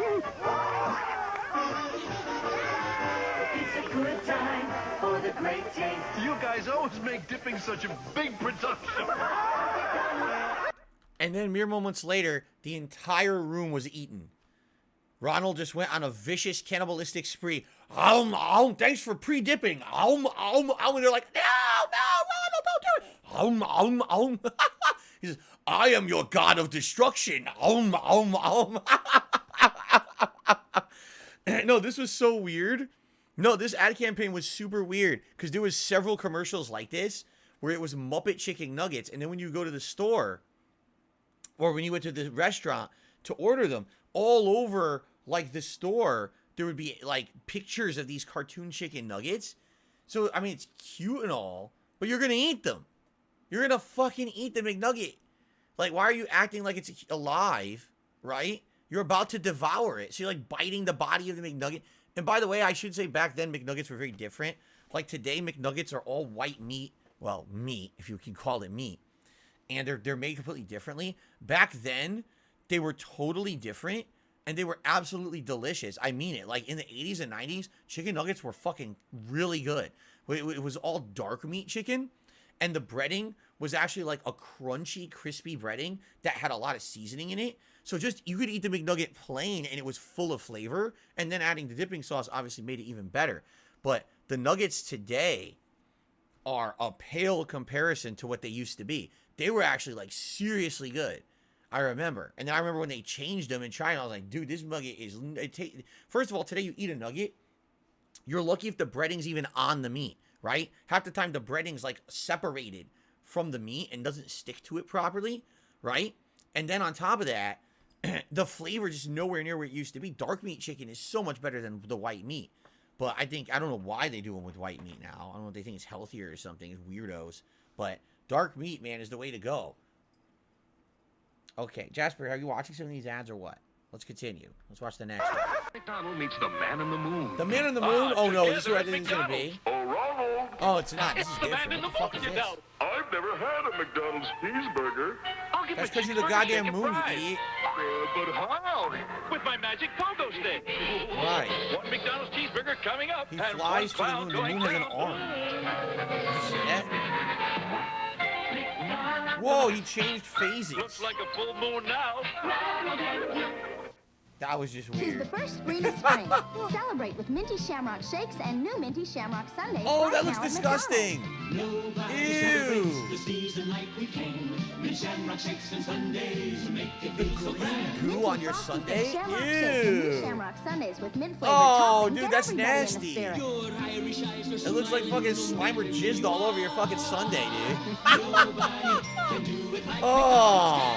It's a good time for the great taste. You guys always make dipping such a big production. And then mere moments later, the entire room was eaten. Ronald just went on a vicious cannibalistic spree. Thanks for pre-dipping. And they're like, no, Ronald, don't do it. He says, I am your god of destruction. No, this was so weird. No, this ad campaign was super weird because there was several commercials like this where it was Muppet Chicken Nuggets. And then when you go to the store or when you went to the restaurant to order them, all over like the store, there would be like pictures of these cartoon chicken nuggets. So, I mean, it's cute and all, but you're going to eat them. You're going to fucking eat the McNugget. Like, why are you acting like it's alive, right? You're about to devour it. So you're like biting the body of the McNugget. And by the way, I should say back then McNuggets were very different. Like today, McNuggets are all white meat. Well, meat, if you can call it meat. And they're made completely differently. Back then, they were totally different. And they were absolutely delicious. I mean it. Like in the 80s and 90s, chicken nuggets were fucking really good. It was all dark meat chicken. And the breading was actually like a crunchy, crispy breading that had a lot of seasoning in it. So just, you could eat the McNugget plain and it was full of flavor. And then adding the dipping sauce obviously made it even better. But the nuggets today are a pale comparison to what they used to be. They were actually like seriously good. I remember. And then I remember when they changed them in China, I was like, dude, this nugget is... First of all, today you eat a nugget, you're lucky if the breading's even on the meat, right? Half the time the breading's like separated from the meat and doesn't stick to it properly, right? And then on top of that, the flavor just nowhere near where it used to be. Dark meat chicken is so much better than the white meat. But I don't know why they do them with white meat now. I don't know if they think it's healthier or something. It's weirdos. But dark meat, man, is the way to go. Okay, Jasper, are you watching some of these ads or what? Let's continue. Let's watch the next one. McDonald meets the man in the moon. The man in the moon? Oh, no, this is what I think it's going to be. Oh, it's not. This is different. What the fuck is this? I've never had a McDonald's cheeseburger. That's because you're the goddamn moon, you idiot. But how? With my magic pogo stick. Right. One McDonald's cheeseburger coming up. He flies to the moon. The moon has an arm. Did you see that? Whoa, he changed phases. Looks like a full moon now. That was just It's weird. the first spring of spring. Celebrate with Minty Shamrock Shakes and new Minty Shamrock Sundaes. Oh, right that looks now at disgusting. Ew. The season like we can. Mint Shamrock Shakes and Sundays make it The green goo on your Sunday? Shamrock Shakes and new Ew. Shamrock Sundaes with mint flavored Oh, toppings. dude, Get that's everybody in the nasty. spirit. It looks like fucking Slimer jizzed all over your fucking Sunday, dude. Oh.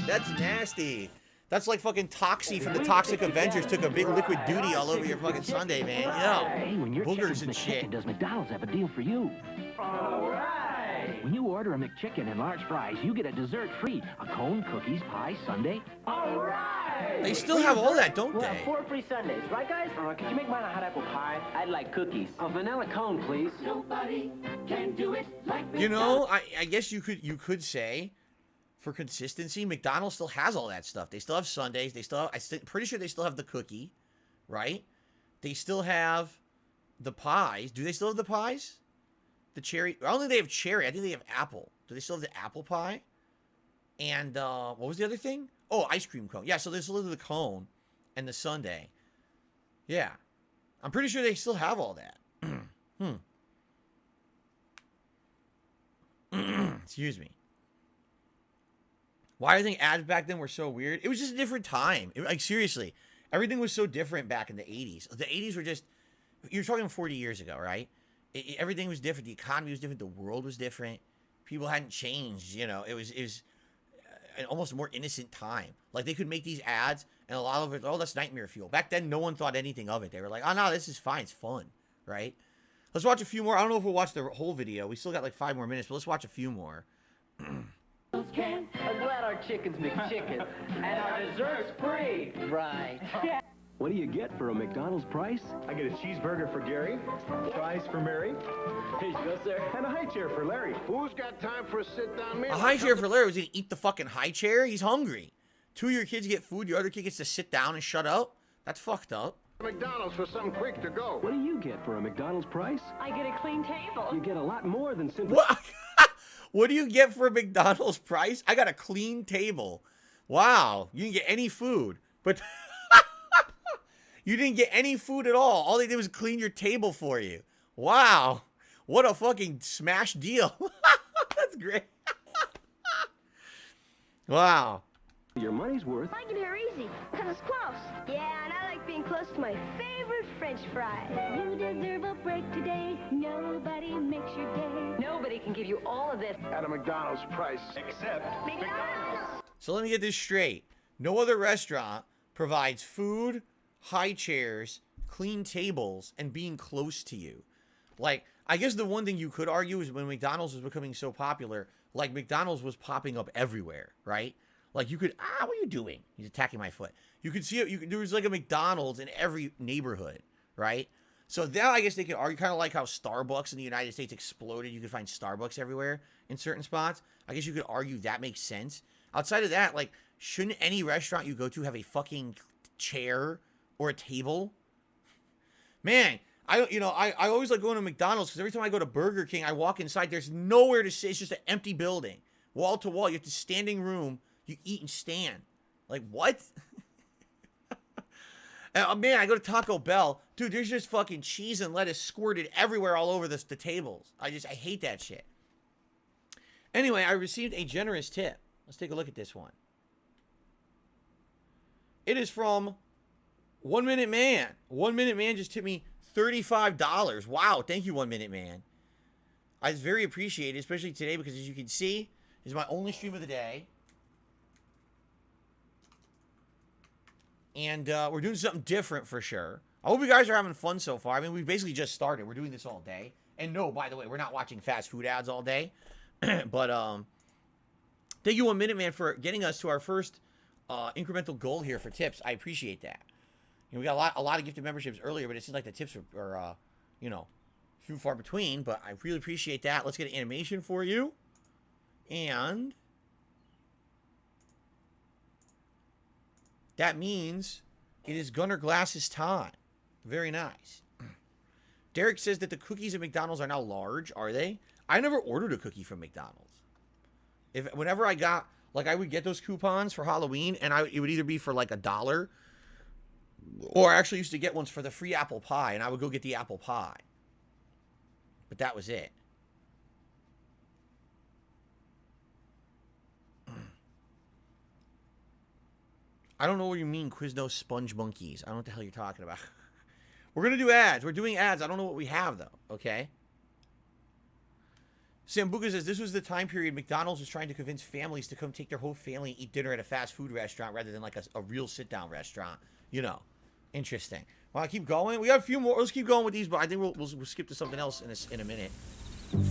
That's nasty. That's like fucking Toxie from the Toxic Avengers took a big liquid duty all over your fucking Sunday, man. Hey, when you're Boogers checking and shit. McChicken, does McDonald's have a deal for you? All right. When you order a McChicken and large fries, you get a dessert free. A cone, cookies, pie, sundae. All right. They still have all that, don't We'll they? have 4 free Sundays, right, guys? Could you make mine a hot apple pie? I'd like cookies. A vanilla cone, please. Nobody can do it like You know, I guess you could say, for consistency, McDonald's still has all that stuff. They still have Sundays. They still have, pretty sure they still have the cookie, right? They still have the pies. Do they still have the pies? The cherry. I don't think they have cherry. I think they have apple. Do they still have the apple pie? And what was the other thing? Oh, ice cream cone. Yeah, so they still have the cone and the sundae. Yeah. I'm pretty sure they still have all that. Excuse me. Why do you think ads back then were so weird? It was just a different time. Like, seriously. Everything was so different back in the 80s. The 80s were just... You're talking 40 years ago, right? Everything was different. The economy was different. The world was different. People hadn't changed, you know. It was an almost more innocent time. Like, they could make these ads, and a lot of it, oh, that's nightmare fuel. Back then, no one thought anything of it. They were like, oh, no, this is fine. It's fun, right? Let's watch a few more. I don't know if we'll watch the whole video. We still got like 5 more minutes, but let's watch a few more. Can. I'm glad our chicken's McChicken. And our dessert's free. Right. What do you get for a McDonald's price? I get a cheeseburger for Gary, fries for Mary. Here you go, sir. And a high chair for Larry. Who's got time for a sit-down meal? A high chair for Larry. Was he gonna eat the fucking high chair? He's hungry. Two of your kids get food, your other kid gets to sit down and shut up? That's fucked up. McDonald's for something quick to go. What do you get for a McDonald's price? I get a clean table. You get a lot more than simply... What? What do you get for a McDonald's price? I got a clean table. Wow. You didn't get any food. But you didn't get any food at all. All they did was clean your table for you. Wow. What a fucking smash deal. That's great. Wow. Your money's worth. I get here easy, because it's close. Yeah, and I like being close to my favorite French fries. You deserve a break today. Nobody makes your day. Nobody can give you all of this. At a McDonald's price. Except McDonald's. So let me get this straight. No other restaurant provides food, high chairs, clean tables, and being close to you. Like, I guess the one thing you could argue is when McDonald's was becoming so popular, like McDonald's was popping up everywhere, right? Like you could, what are you doing? He's attacking my foot. You could see it. There was like a McDonald's in every neighborhood, right? So now I guess they could argue, kind of like how Starbucks in the United States exploded. You could find Starbucks everywhere in certain spots. I guess you could argue that makes sense. Outside of that, like, shouldn't any restaurant you go to have a fucking chair or a table? Man, I always like going to McDonald's because every time I go to Burger King, I walk inside. There's nowhere to sit. It's just an empty building, wall to wall. You have to standing room. You eat and stand. Like, what? Man, I go to Taco Bell. Dude, there's just fucking cheese and lettuce squirted everywhere all over the tables. I hate that shit. Anyway, I received a generous tip. Let's take a look at this one. It is from 1 Minute Man. 1 Minute Man just tipped me $35. Wow, thank you, 1 Minute Man. I was very appreciated, especially today, because as you can see, this is my only stream of the day. And we're doing something different for sure. I hope you guys are having fun so far. I mean, we basically just started. We're doing this all day. And no, by the way, we're not watching fast food ads all day. But thank you, 1 Minute Man, for getting us to our first incremental goal here for tips. I appreciate that. You know, we got a lot of gifted memberships earlier, but it seems like the tips are few far between. But I really appreciate that. Let's get an animation for you. And that means it is Gunnar Glass's time. Very nice. Derek says that the cookies at McDonald's are now large. Are they? I never ordered a cookie from McDonald's. Whenever I got, like, I would get those coupons for Halloween, and it would either be for like $1, or I actually used to get ones for the free apple pie, and I would go get the apple pie. But that was it. I don't know what you mean, Quiznos Sponge Monkeys. I don't know what the hell you're talking about. We're going to do ads. We're doing ads. I don't know what we have, though. Okay? Sambuca says, this was the time period McDonald's was trying to convince families to come take their whole family and eat dinner at a fast food restaurant rather than like a real sit-down restaurant. You know. Interesting. Want to keep going? We got a few more. Let's keep going with these, but I think we'll skip to something else in a minute.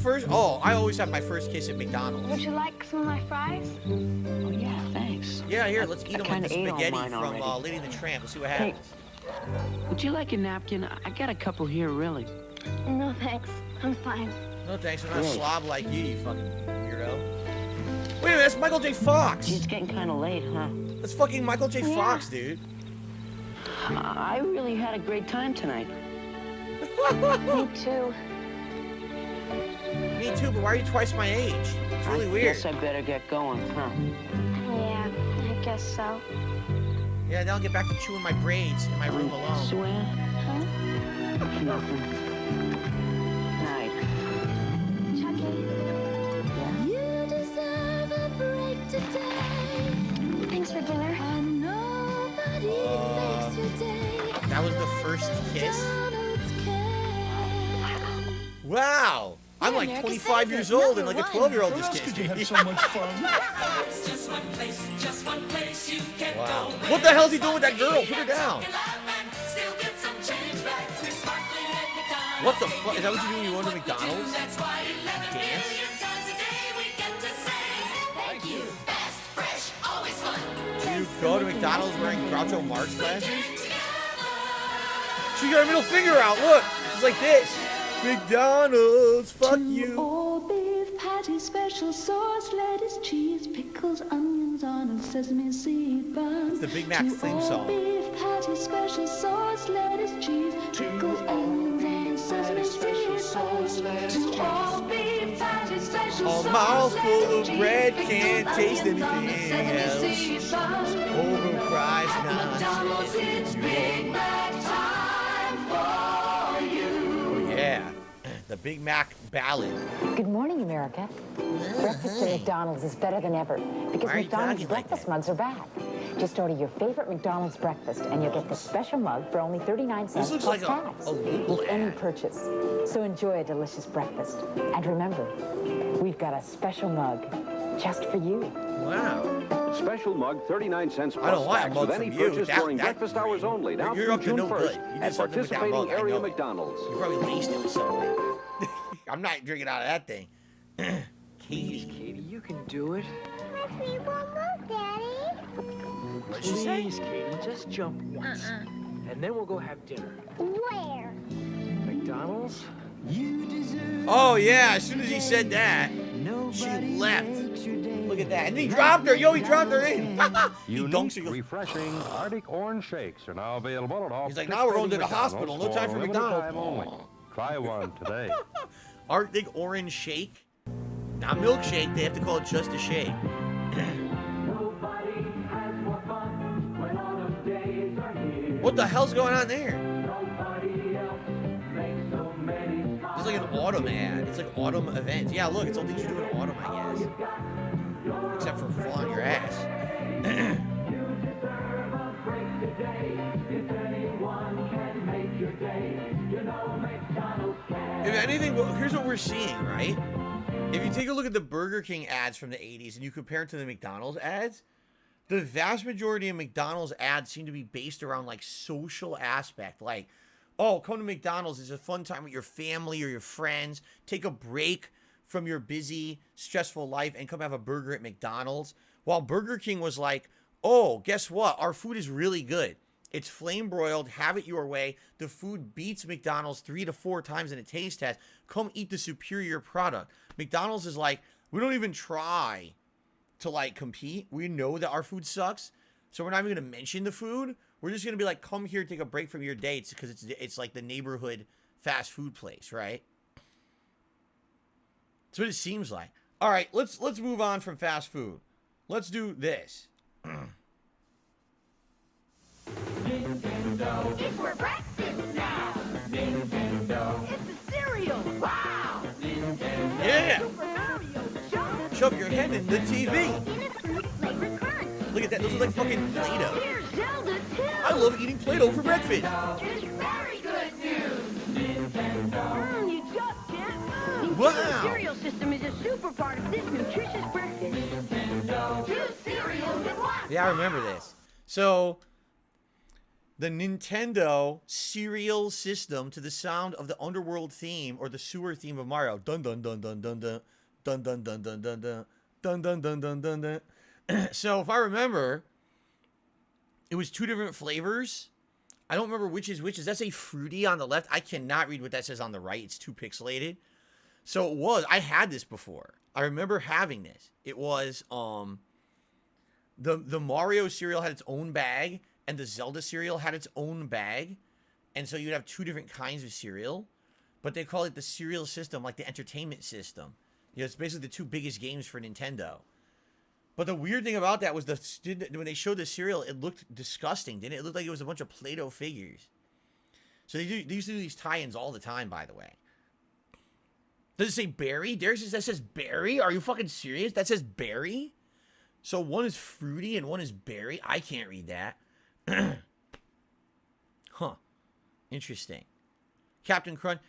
First, I always have my first kiss at McDonald's. Would you like some of my fries? Oh, yeah, thanks. Yeah, here, let's eat them like the spaghetti from Lady and the Tramp. Let's see what happens. Hey, would you like a napkin? I got a couple here, really. No, thanks. I'm fine. No, thanks. I'm not a slob like you fucking weirdo. Wait a minute, that's Michael J. Fox. It's getting kind of late, huh? That's fucking Michael J. Fox, dude. I really had a great time tonight. Me too. Me too, but why are you twice my age? It's really weird. I guess I better get going, huh? Yeah, I guess so. Yeah, then I'll get back to chewing my braids in my room alone. Swear? Huh? Nothing. Night. Chucky. Yeah? You deserve a break today. Thanks for dinner. And nobody makes your day. That was the first kiss? Wow! I'm like 25 years old and like a 12-year-old just kissed me. You have so much fun. Just one place you can wow. What the hell is he doing with that girl? Put her down. What the fuck? Is that what you do when you go to McDonald's? Dance? go to McDonald's wearing Groucho Marx glasses? She got her middle finger out. Look, she's like this. McDonald's, fuck you. All beef patty, special sauce, lettuce, cheese, pickles, onions on a sesame seed bun. It's the Big Mac theme song. Beef patty, special sauce, lettuce, cheese, pickles, onions on a sesame seed bun. To all beef patty, special sauce, A mouthful of lettuce, bread cheese, can't pickles, taste onions on a anything sesame else. seed bun. Overpriced McDonald's, it's Big Mac time for you. Oh, yeah. The Big Mac ballad. Good morning, America. Breakfast at McDonald's is better than ever because Why are you McDonald's talking like breakfast mugs are back. Just order your favorite McDonald's breakfast and you'll get the special mug for only 39 cents This looks plus like tax a local with any ad. purchase. So enjoy a delicious breakfast. And remember, we've got a special mug just for you. Wow. Special mug, 39 cents I don't plus want a tax mug with from any you. purchase That- during that- breakfast hours only. Now You're through up to June no 1st good. You did at something with that participating mug, I area know. McDonald's. You probably laced it with something. I'm not drinking out of that thing. Please, Katie, you can do it. Let's one look, Daddy. What'd she say? Please, Katie, just jump once. And then we'll go have dinner. Where? McDonald's? Oh, yeah. As soon as he said that, she left. Look at that. And he dropped her. Yo, he dropped her in. He dunks her. Refreshing Arctic Orange Shakes are now available at all. He's like, now we're going to the McDonald's hospital. No time for a limited McDonald's. time only. Try one today. Arctic Orange Shake. Not milkshake. They have to call it just a shake. What the hell's going on there? It's like an autumn ad. It's like autumn events. Yeah, look, it's all things you do in autumn, I guess. Except for fall on your ass. If anything, well, here's what we're seeing, right? If you take a look at the Burger King ads from the 80s and you compare it to the McDonald's ads, the vast majority of McDonald's ads seem to be based around like social aspect. Like, oh, come to McDonald's. It's a fun time with your family or your friends. Take a break from your busy, stressful life and come have a burger at McDonald's. While Burger King was like, oh, guess what? Our food is really good. It's flame broiled. Have it your way. The food beats McDonald's 3 to 4 times in a taste test. Come eat the superior product. McDonald's is like, we don't even try to like compete. We know that our food sucks. So we're not even going to mention the food. We're just going to be like, come here, take a break from your dates because it's like the neighborhood fast food place, right? That's what it seems like. All right, let's move on from fast food. Let's do this. Nintendo. It's for breakfast now. Nintendo. It's a cereal. Wow. Nintendo. Yeah. Super Mario Jump. Shove your head in the TV. In a fruit flavored crunch. Look at that. Those are like fucking Play-Doh. Here's Zelda too. I love eating Play-Doh for breakfast. It's very good news. Nintendo. You just can't move. Wow. The cereal system is a super part of this nutritious breakfast. Nintendo. 2 cereals in one. Yeah, I remember this. So, the Nintendo cereal system to the sound of the underworld theme or the sewer theme of Mario. Dun dun dun dun dun dun dun dun dun dun dun dun dun dun dun dun dun dun. So if I remember, it was 2 different flavors. I don't remember which is which. Does that say fruity on the left? I cannot read what that says on the right. It's too pixelated. So it was. I had this before. I remember having this. It was the Mario cereal had its own bag. And the Zelda cereal had its own bag. And so you'd have 2 different kinds of cereal. But they call it the cereal system, like the entertainment system. You know, it's basically the 2 biggest games for Nintendo. But the weird thing about that was when they showed the cereal, it looked disgusting, didn't it? It looked like it was a bunch of Play-Doh figures. So they used to do these tie-ins all the time, by the way. Does it say berry? Derek says that says berry? Are you fucking serious? That says berry? So one is fruity and one is berry? I can't read that. Huh. Interesting. Captain Crunch.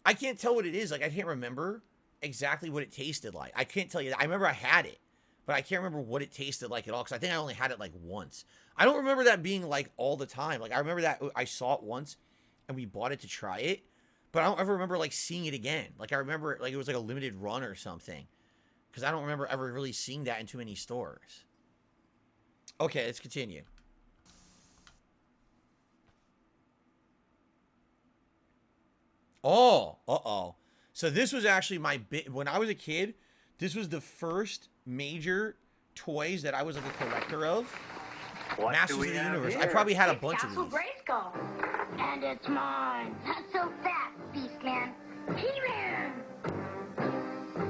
I can't tell what it is. Like, I can't remember exactly what it tasted like. I can't tell you that. I remember I had it, but I can't remember what it tasted like at all, because I think I only had it like once. I don't remember that being like all the time. Like, I remember that I saw it once and we bought it to try it, but I don't ever remember like seeing it again. Like, I remember it like it was like a limited run or something, because I don't remember ever really seeing that in too many stores. Okay, let's continue. Oh, uh-oh. So this was actually my when I was a kid, this was the first major toys that I was like a collector of. Masters of the Universe. I probably had a bunch of these. Grayskull. And it's mine. Not so fast, Beastman. He-Man.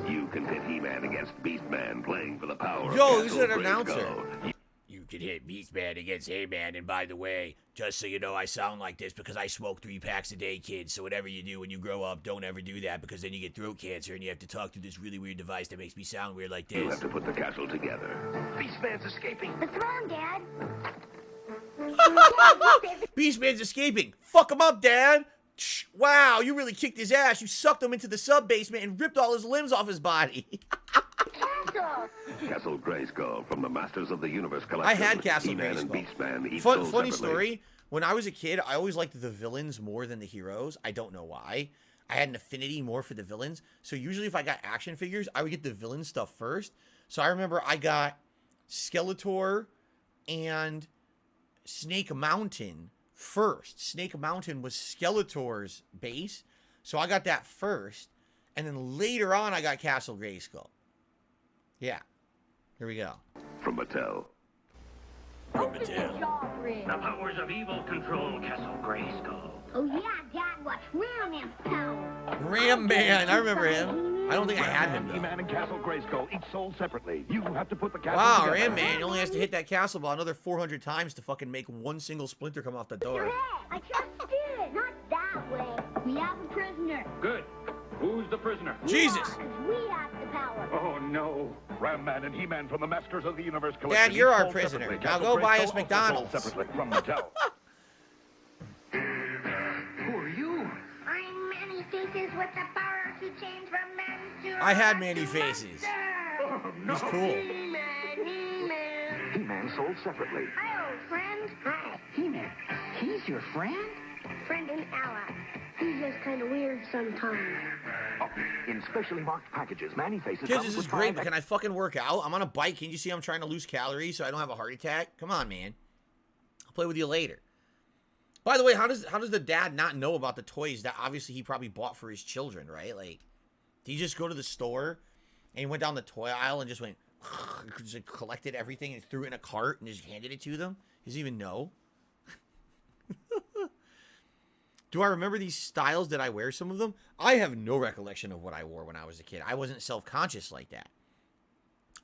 You can pit He-Man against Beastman playing for the power of Yo, this is Castle an announcer. Grayskull. You can hit Beastman against He-Man, and by the way, just so you know, I sound like this because I smoke 3 packs a day, kids. So whatever you do when you grow up, don't ever do that because then you get throat cancer and you have to talk through this really weird device that makes me sound weird like this. You have to put the castle together. Beastman's escaping. What's wrong, Dad? Beastman's escaping. Fuck him up, Dad. Shh, wow, you really kicked his ass. You sucked him into the sub-basement and ripped all his limbs off his body. Castle Grayskull from the Masters of the Universe collection. I had Castle He-Man and Grayskull. Beastman each Funny sold separately. story. When I was a kid, I always liked the villains more than the heroes. I don't know why. I had an affinity more for the villains. So usually if I got action figures, I would get the villain stuff first. So I remember I got Skeletor and Snake Mountain first. Snake Mountain was Skeletor's base. So I got that first. And then later on, I got Castle Grayskull. Yeah. Here we go. From Mattel. From Mattel. The powers of evil control Castle Grayskull. Oh, yeah, Dad, watch Ram Man power. Ram Man. I remember him. I don't think I had him, though. He-Man and Castle Grayskull each sold separately. You have to put the castle Wow, together. Ram Man only has to hit that castle ball another 400 times to fucking make one single splinter come off the door. I just did. Not that way. We have a prisoner. Good. Who's the prisoner? Jesus. We have the power. Oh, no. Ram Man and He-Man from the Masters of the Universe collection. Dad, you're each our sold prisoner. separately. Now Castle go buy Grayskull us also McDonald's. sold separately from Mattel. Who are you? I'm Manny Faces with the power to change from men to I had Manny Faces. Oh, no. He's cool. He-Man, He-Man. He-Man sold separately. Hi, old friend. Hi. He-Man, he's your friend? Friend and ally. He's just kind of weird sometimes. Oh, in specially marked packages, Manny Faces Kids, comes this is with great, 5 but can I fucking work out? I'm on a bike. Can you see I'm trying to lose calories so I don't have a heart attack? Come on, man. I'll play with you later. By the way, how does the dad not know about the toys that obviously he probably bought for his children, right? Like, did he just go to the store and he went down the toy aisle and just went, just collected everything and threw it in a cart and just handed it to them? He doesn't even know. Do I remember these styles? Did I wear some of them? I have no recollection of what I wore when I was a kid. I wasn't self-conscious like that.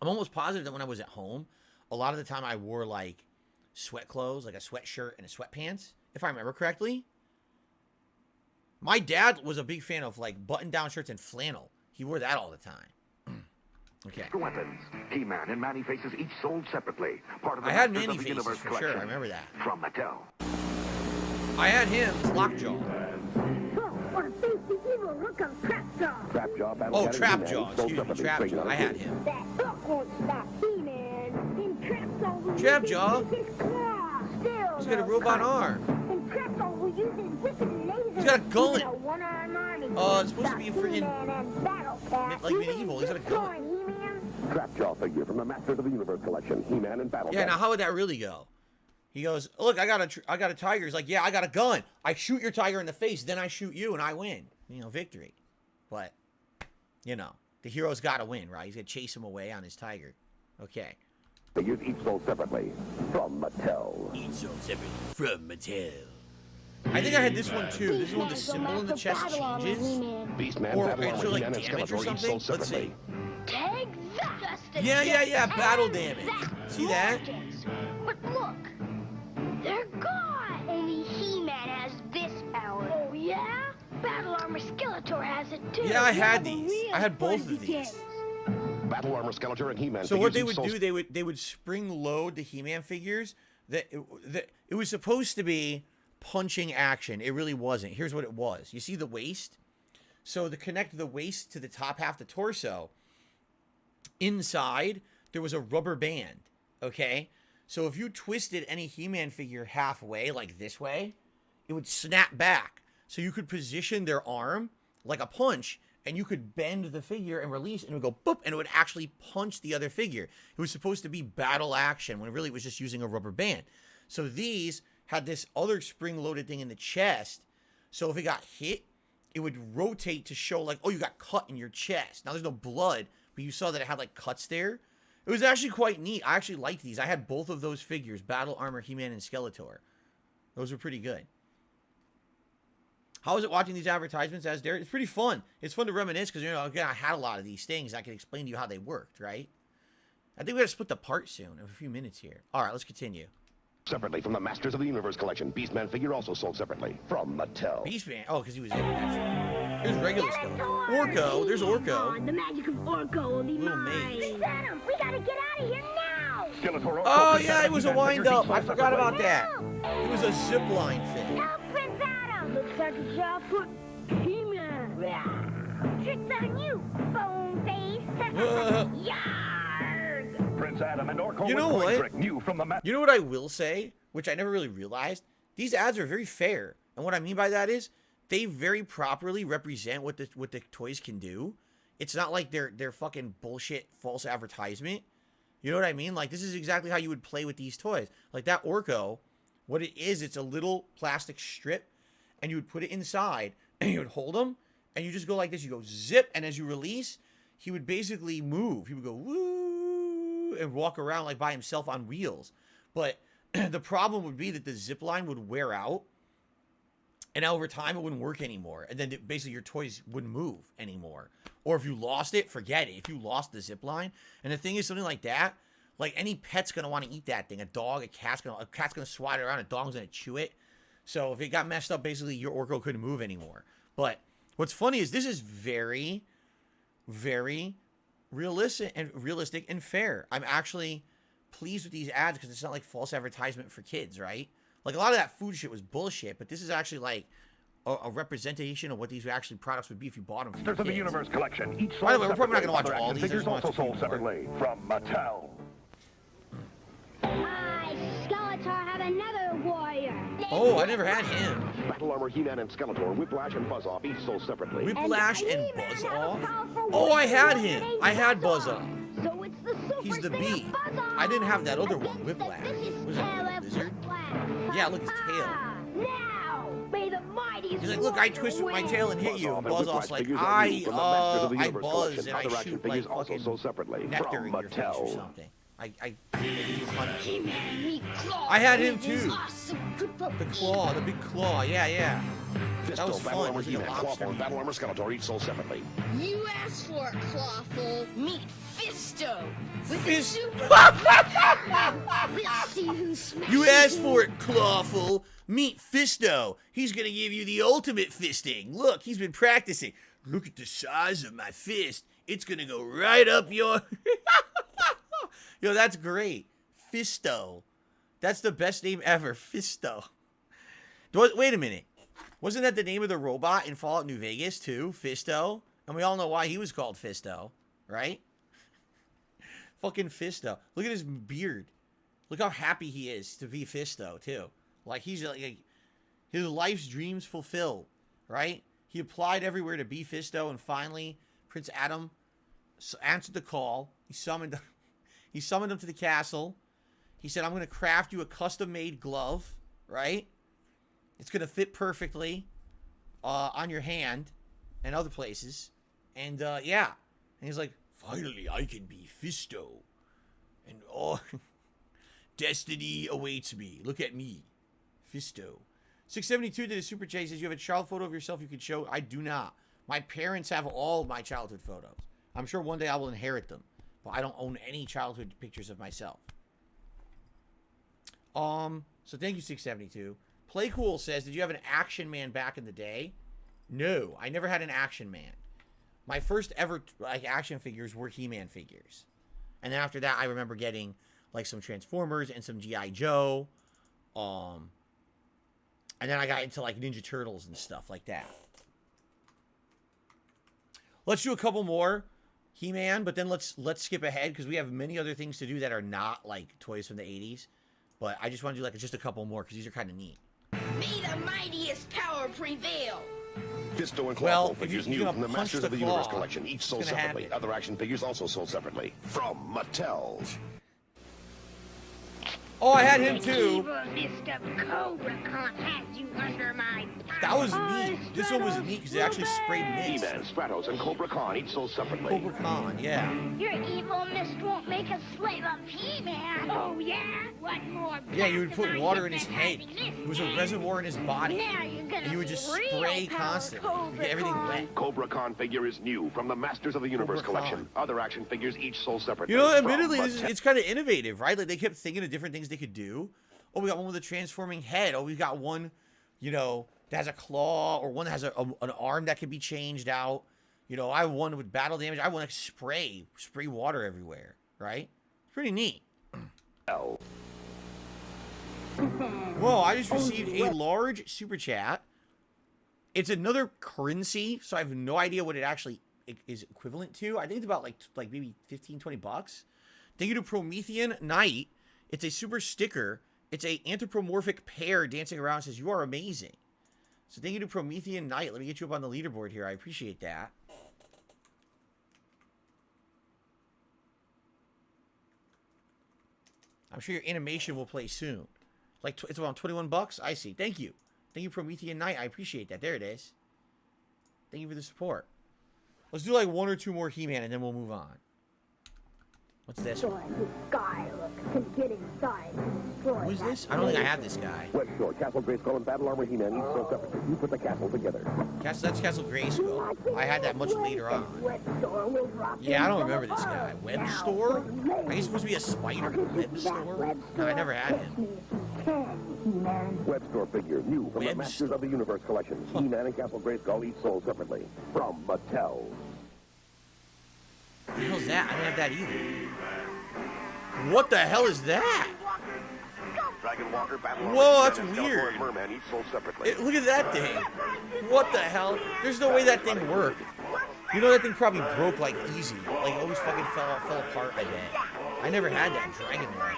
I'm almost positive that when I was at home, a lot of the time I wore like sweat clothes, like a sweatshirt and a sweatpants, if I remember correctly. My dad was a big fan of like button-down shirts and flannel. He wore that all the time. Okay. weapons. He-Man and Manny Faces each sold separately. Part of the I had Masters Manny of the Faces Universe for collection. sure. I remember that. From Mattel. I had him, Lockjaw. Or face the evil look of Trapjaw. Trapjaw battle Oh, Academy Trapjaw. He-Man sold Excuse me, separately, Trapjaw. straight out I of had Greece. him. That hook won't stop He-Man. And Trapjaw will Trapjaw? use his claw. Still He's got a no robot cut. arm. And Trapjaw will use his wicked laser. He's got a gun. Even a one-armed army. It's supposed to be a friggin' He-Man and Battle Cat. like medieval. He's got a gun. He-Man. Trapjaw figure from the Masters of the Universe collection. He-Man and Battle Yeah, Cat. now how would that really go? He goes, look, I got a tiger. He's like, yeah, I got a gun. I shoot your tiger in the face, then I shoot you, and I win. You know, victory. But, you know, the hero's got to win, right? He's going to chase him away on his tiger. Okay. Figures each sold separately. From Mattel. Each sold separately from Mattel. I think I had this one, too. This is when the symbol in the chest changes. Beastman, Or Battle it Armor, shows, like, He-Man, and damage or Skeletor each something. sold Let's see. separately. Exactly. Yeah, battle damage. See that? But look, they're gone. Only He-Man has this power. Oh, yeah? Battle Armor Skeletor has it, too. Yeah, I had these. I had both of these. Battle Armor Skeletor and He-Man. So what figures they each would sold do, they would spring load the He-Man figures. That it was supposed to be punching action. It really wasn't. Here's what it was. You see the waist? So to connect the waist to the top half of the torso, inside there was a rubber band. Okay? So if you twisted any He-Man figure halfway, like this way, it would snap back. So you could position their arm like a punch, and you could bend the figure and release, and it would go boop, and it would actually punch the other figure. It was supposed to be battle action when really it was just using a rubber band. So these had this other spring-loaded thing in the chest, so if it got hit, it would rotate to show like, oh, you got cut in your chest. Now there's no blood, but you saw that it had like cuts there. It was actually quite neat. I actually liked these. I had both of those figures, Battle Armor, He-Man, and Skeletor. Those were pretty good. How was it watching these advertisements, as Derek? It's pretty fun. It's fun to reminisce because, you know, again, I had a lot of these things. I can explain to you how they worked, right? I think we got to split the part soon in a few minutes here. All right, let's continue. Separately from the Masters of the Universe collection, Beastman figure also sold separately from Mattel. Beastman? Oh, because he was in it. There's regular stuff. Orko. There's Orko. The magic of Orko will be mine. Prince Adam, we gotta get out of here now. Skeletor, Oh, yeah, it was a wind-up. I forgot about that. It was a zip-line thing. Help, Prince Adam. Looks like a job for He-Man. Tricks on you, bone face. Yarg. Prince Adam and Orko. You know what? Trick, new from the You know what I will say, which I never really realized? These ads are very fair. And what I mean by that is they very properly represent what the toys can do. It's not like they're fucking bullshit false advertisement. You know what I mean? Like, this is exactly how you would play with these toys. Like that Orko, what it is, it's a little plastic strip, and you would put it inside, and you would hold him, and you just go like this. You go zip, and as you release, he would basically move. He would go woo and walk around like by himself on wheels. But the problem would be that the zip line would wear out, and over time it wouldn't work anymore. And then basically your toys wouldn't move anymore. Or if you lost it, forget it. If you lost the zip line, and the thing is, something like that, like any pet's gonna want to eat that thing. A dog, a cat's gonna swat it around. A dog's gonna chew it. So if it got messed up, basically your Orko couldn't move anymore. But what's funny is this is very, very realistic and fair. I'm actually pleased with these ads because it's not like false advertisement for kids, right? Like a lot of that food shit was bullshit, but this is actually like a representation of what these actually products would be if you bought them. Masters of the Universe collection. Each By the way, we're probably not going to watch all these. Figures also sold separately from Mattel. Skeletor had another warrior. Oh, I never had him. Battle Armor, He-Man, and Skeletor, Whiplash, and Buzz-Off each sold separately. Whiplash and Buzz-Off? Oh, I had him. I had Buzz-Off. So it's the super He's the bee. I didn't have that other one, Whiplash. Was that a lizard? Yeah, look, his tail. Now, may the mighty. He's like, look, I twist with my tail and hit you. And Buzz-Off's like, I buzz and I shoot like fucking nectar in your face or something. I had him too. The claw, the big claw. Yeah. That was fun. Was he a lobster? Battle Armor, Skeletor each sold separately. You asked for a clawful. Meet Fisto. We'll see who smashes. You asked for it, Clawful. Meet Fisto. He's gonna give you the ultimate fisting. Look, he's been practicing. Look at the size of my fist. It's gonna go right up your... Yo, that's great. Fisto. That's the best name ever. Fisto. Wait a minute. Wasn't that the name of the robot in Fallout New Vegas, too? Fisto? And we all know why he was called Fisto, right? Fucking Fisto. Look at his beard. Look how happy he is to be Fisto, too. Like, he's like his life's dreams fulfilled, right? He applied everywhere to be Fisto, and finally, Prince Adam answered the call. He summoned him to the castle. He said, I'm going to craft you a custom-made glove, right? It's going to fit perfectly on your hand and other places. And, yeah. And he's like, finally, I can be Fisto. And, oh, destiny awaits me. Look at me. Fisto. 672 did a super chat. He says, you have a child photo of yourself you could show? I do not. My parents have all of my childhood photos. I'm sure one day I will inherit them. But I don't own any childhood pictures of myself. So thank you, 672. Playcool says, did you have an Action Man back in the day? No, I never had an Action Man. My first ever like action figures were He-Man figures. And then after that, I remember getting like some Transformers and some G.I. Joe. And then I got into like Ninja Turtles and stuff like that. Let's do a couple more He-Man, but then let's skip ahead because we have many other things to do that are not like toys from the 80s. But I just want to do like just a couple more because these are kind of neat. May the mightiest power prevail. Fisto and Well, Clawful if figures you're new gonna from the punch Masters the of the Universe claw, collection, each sold it's gonna separately. happen. Other action figures also sold separately. From Mattel. Oh, I had him too. Evil Mr. Cobra Con has you under my That was neat. This one was neat because it actually sprayed mist. He-Man, Stratos, and Cobra Khan each sold separately. Cobra Khan, yeah. Your evil mist won't make us slave of He-Man. Oh, yeah? What more? Yeah, you would put water in his head. It was a reservoir in his body. Now you're gonna And you would just real spray power constantly. You Cobra get everything Con. wet. Cobra Khan figure is new from the Masters of the Universe Cobra collection. Khan. Other action figures each sold separately. You know, From admittedly, Mattel. it's kind of innovative, right? Like, they kept thinking of different things they could do. Oh, we got one with a transforming head. Oh, we got one, you know, that has a claw, or one that has an arm that can be changed out. You know, I have one with battle damage. I want to spray water everywhere, right? It's pretty neat. Whoa, I just received a large super chat. It's another currency, so I have no idea what it actually is equivalent to. I think it's about like maybe 15, 20 bucks. Thank you to Promethean Knight. It's a super sticker. It's a anthropomorphic pear dancing around. It says, "You are amazing." So thank you to Promethean Knight. Let me get you up on the leaderboard here. I appreciate that. I'm sure your animation will play soon. Like, it's around 21 bucks. I see. Thank you. Thank you, Promethean Knight. I appreciate that. There it is. Thank you for the support. Let's do like one or two more He-Man and then we'll move on. What's this one? Who is this? I don't think I have this guy. Web Store, Castle Grayskull, and Battle Armor He-Man each sold separately. You put the castle together. That's Castle Grayskull. I had that much later on. Yeah, I don't remember this guy. Web Store? Are you supposed to be a spider? Web Store? No, I never had him. Web Store figure, new from the Masters of the Universe collection. He-Man and Castle Grayskull each sold separately. From Mattel. What the hell is that? I don't have that either. What the hell is that? Dragon Walker, Battle Whoa, that's He-Man, and weird. Skeletor and Merman each sold separately. Look at that thing. What the hell? There's no way that thing worked. You know that thing probably broke like easy. Like always fucking fell apart, I bet. I never had that Dragon Walker.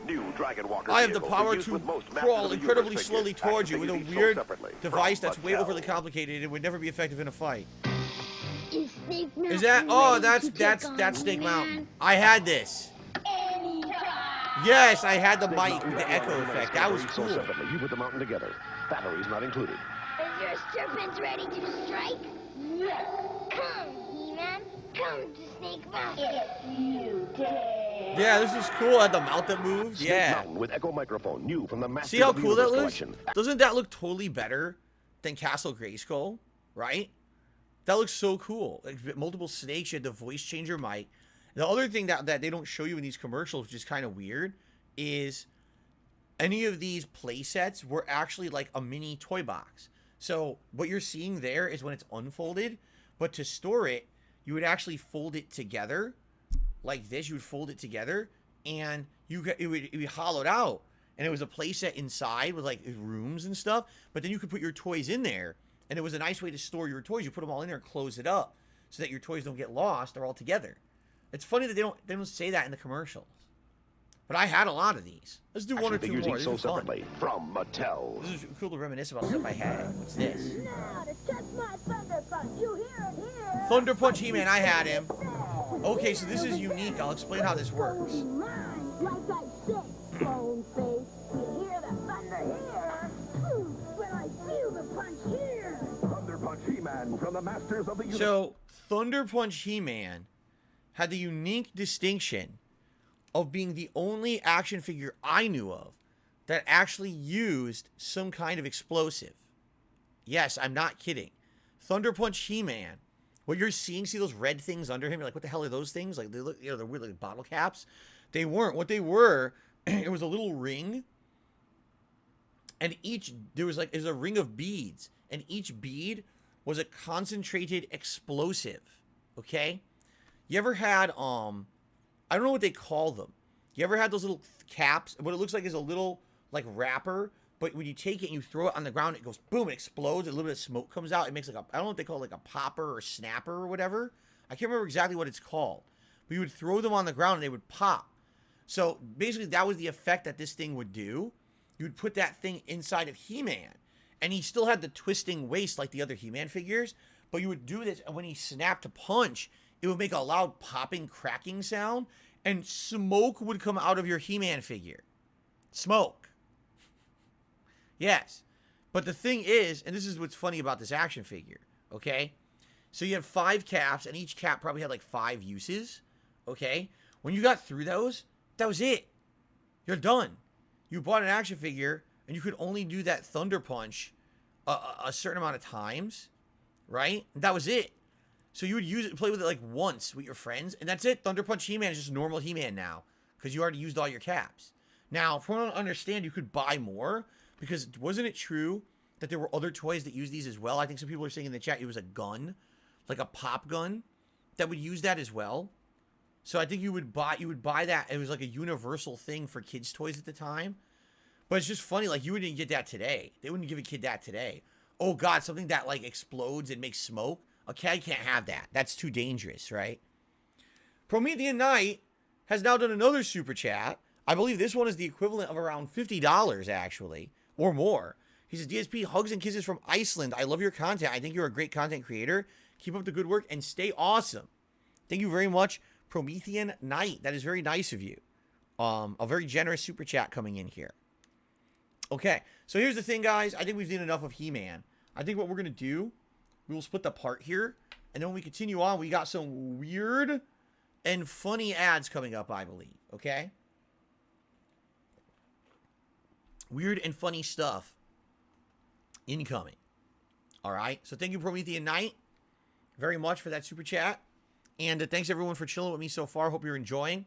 New Dragon Walker I have the vehicle power used to with most Masters crawl of the incredibly Universe slowly figures. towards you Action with a figures each weird sold separately. device From that's way Mattel. overly complicated and would never be effective in a fight. Is Snake Is that? Mountain Oh, ready that's to take on Snake He-Man? Mountain. I had this. Yes, I had the mic with the echo effect. That was cool. Separately. You put the mountain together. Batteries not included. Is your serpent ready to strike? Yes. Come, He-Man. Come to Snake Mountain. If you dare. Yeah, this is cool. I had the mount that moved. Snake Yeah. Mountain with echo microphone, new from the Masters See how of the cool that Universe looks? collection. Doesn't that look totally better than Castle Grayskull? Right? That looks so cool. Like multiple snakes. You had the voice changer mic. The other thing that they don't show you in these commercials, which is kind of weird, is any of these play sets were actually like a mini toy box. So what you're seeing there is when it's unfolded, but to store it, you would actually fold it together like this. You would fold it together, and it would be hollowed out, and it was a play set inside with like rooms and stuff. But then you could put your toys in there, and it was a nice way to store your toys. You put them all in there and close it up so that your toys don't get lost. They're all together. It's funny that they don't say that in the commercials. But I had a lot of these. Let's do one or two Figures more. each This sold is fun. separately. From Mattel. This is cool to reminisce about stuff I had. What's this? Now to touch my Thunder Punch. You hear it here. Thunder Punch He-Man. I had him. Okay, so this is unique. I'll explain how this works. Mine, like I said, bone face. You hear the thunder here. When I feel the punch here. Thunder Punch He-Man from the Masters of the Universe. So, Thunder Punch He-Man had the unique distinction of being the only action figure I knew of that actually used some kind of explosive. Yes, I'm not kidding. Thunder Punch He-Man. What you're seeing, see those red things under him? You're like, what the hell are those things? Like, they look, you know, they're weird, like bottle caps. They weren't. What they were, it was a little ring. And there was a ring of beads. And each bead was a concentrated explosive. Okay? You ever had, I don't know what they call them. You ever had those little caps? What it looks like is a little, like, wrapper. But when you take it and you throw it on the ground, it goes boom, it explodes. A little bit of smoke comes out. It makes like I don't know what they call it, like a popper or snapper or whatever. I can't remember exactly what it's called. But you would throw them on the ground and they would pop. So basically that was the effect that this thing would do. you would put that thing inside of He-Man. And he still had the twisting waist like the other He-Man figures, but you would do this, and when he snapped a punch, it would make a loud popping, cracking sound, and smoke would come out of your He-Man figure. Smoke. Yes. But the thing is, and this is what's funny about this action figure, okay? So you have 5 caps, and each cap probably had like 5 uses, okay? When you got through those, that was it. You're done. You bought an action figure, and you could only do that Thunder Punch a certain amount of times, right? And that was it. So you would use it, play with it like once with your friends, and that's it. Thunder Punch He-Man is just normal He-Man now, because you already used all your caps. Now, from what I understand, you could buy more, because wasn't it true that there were other toys that use these as well? I think some people are saying in the chat it was a gun, like a pop gun, that would use that as well. So I think you would buy that. It was like a universal thing for kids' toys at the time. But it's just funny, like, you wouldn't get that today. They wouldn't give a kid that today. Oh, God, something that, like, explodes and makes smoke? A kid can't have that. That's too dangerous, right? Promethean Knight has now done another super chat. I believe this one is the equivalent of around $50, actually, or more. He says, DSP, hugs and kisses from Iceland. I love your content. I think you're a great content creator. Keep up the good work and stay awesome. Thank you very much, Promethean Knight. That is very nice of you. A very generous super chat coming in here. Okay, so here's the thing, guys. I think we've done enough of He-Man. I think what we're going to do, we will split the part here, and then when we continue on, we got some weird and funny ads coming up, I believe, okay? Weird and funny stuff incoming. All right, so thank you, Promethean Knight, very much for that super chat, and thanks, everyone, for chilling with me so far. Hope you're enjoying.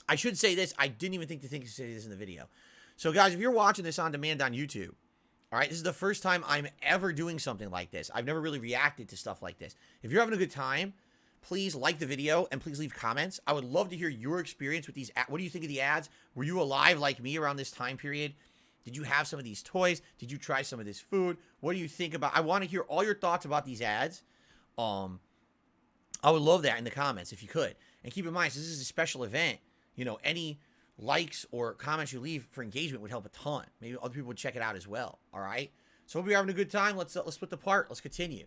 I should say this. I didn't even think to say this in the video. So, guys, if you're watching this on demand on YouTube, all right, this is the first time I'm ever doing something like this. I've never really reacted to stuff like this. If you're having a good time, please like the video and please leave comments. I would love to hear your experience with these. What do you think of the ads? Were you alive like me around this time period? Did you have some of these toys? Did you try some of this food? What do you think about? I want to hear all your thoughts about these ads. I would love that in the comments if you could. And keep in mind, this is a special event. You know, any likes or comments you leave for engagement would help a ton. Maybe other people would check it out as well. All right. So hope you're having a good time. Let's split the part. Let's continue.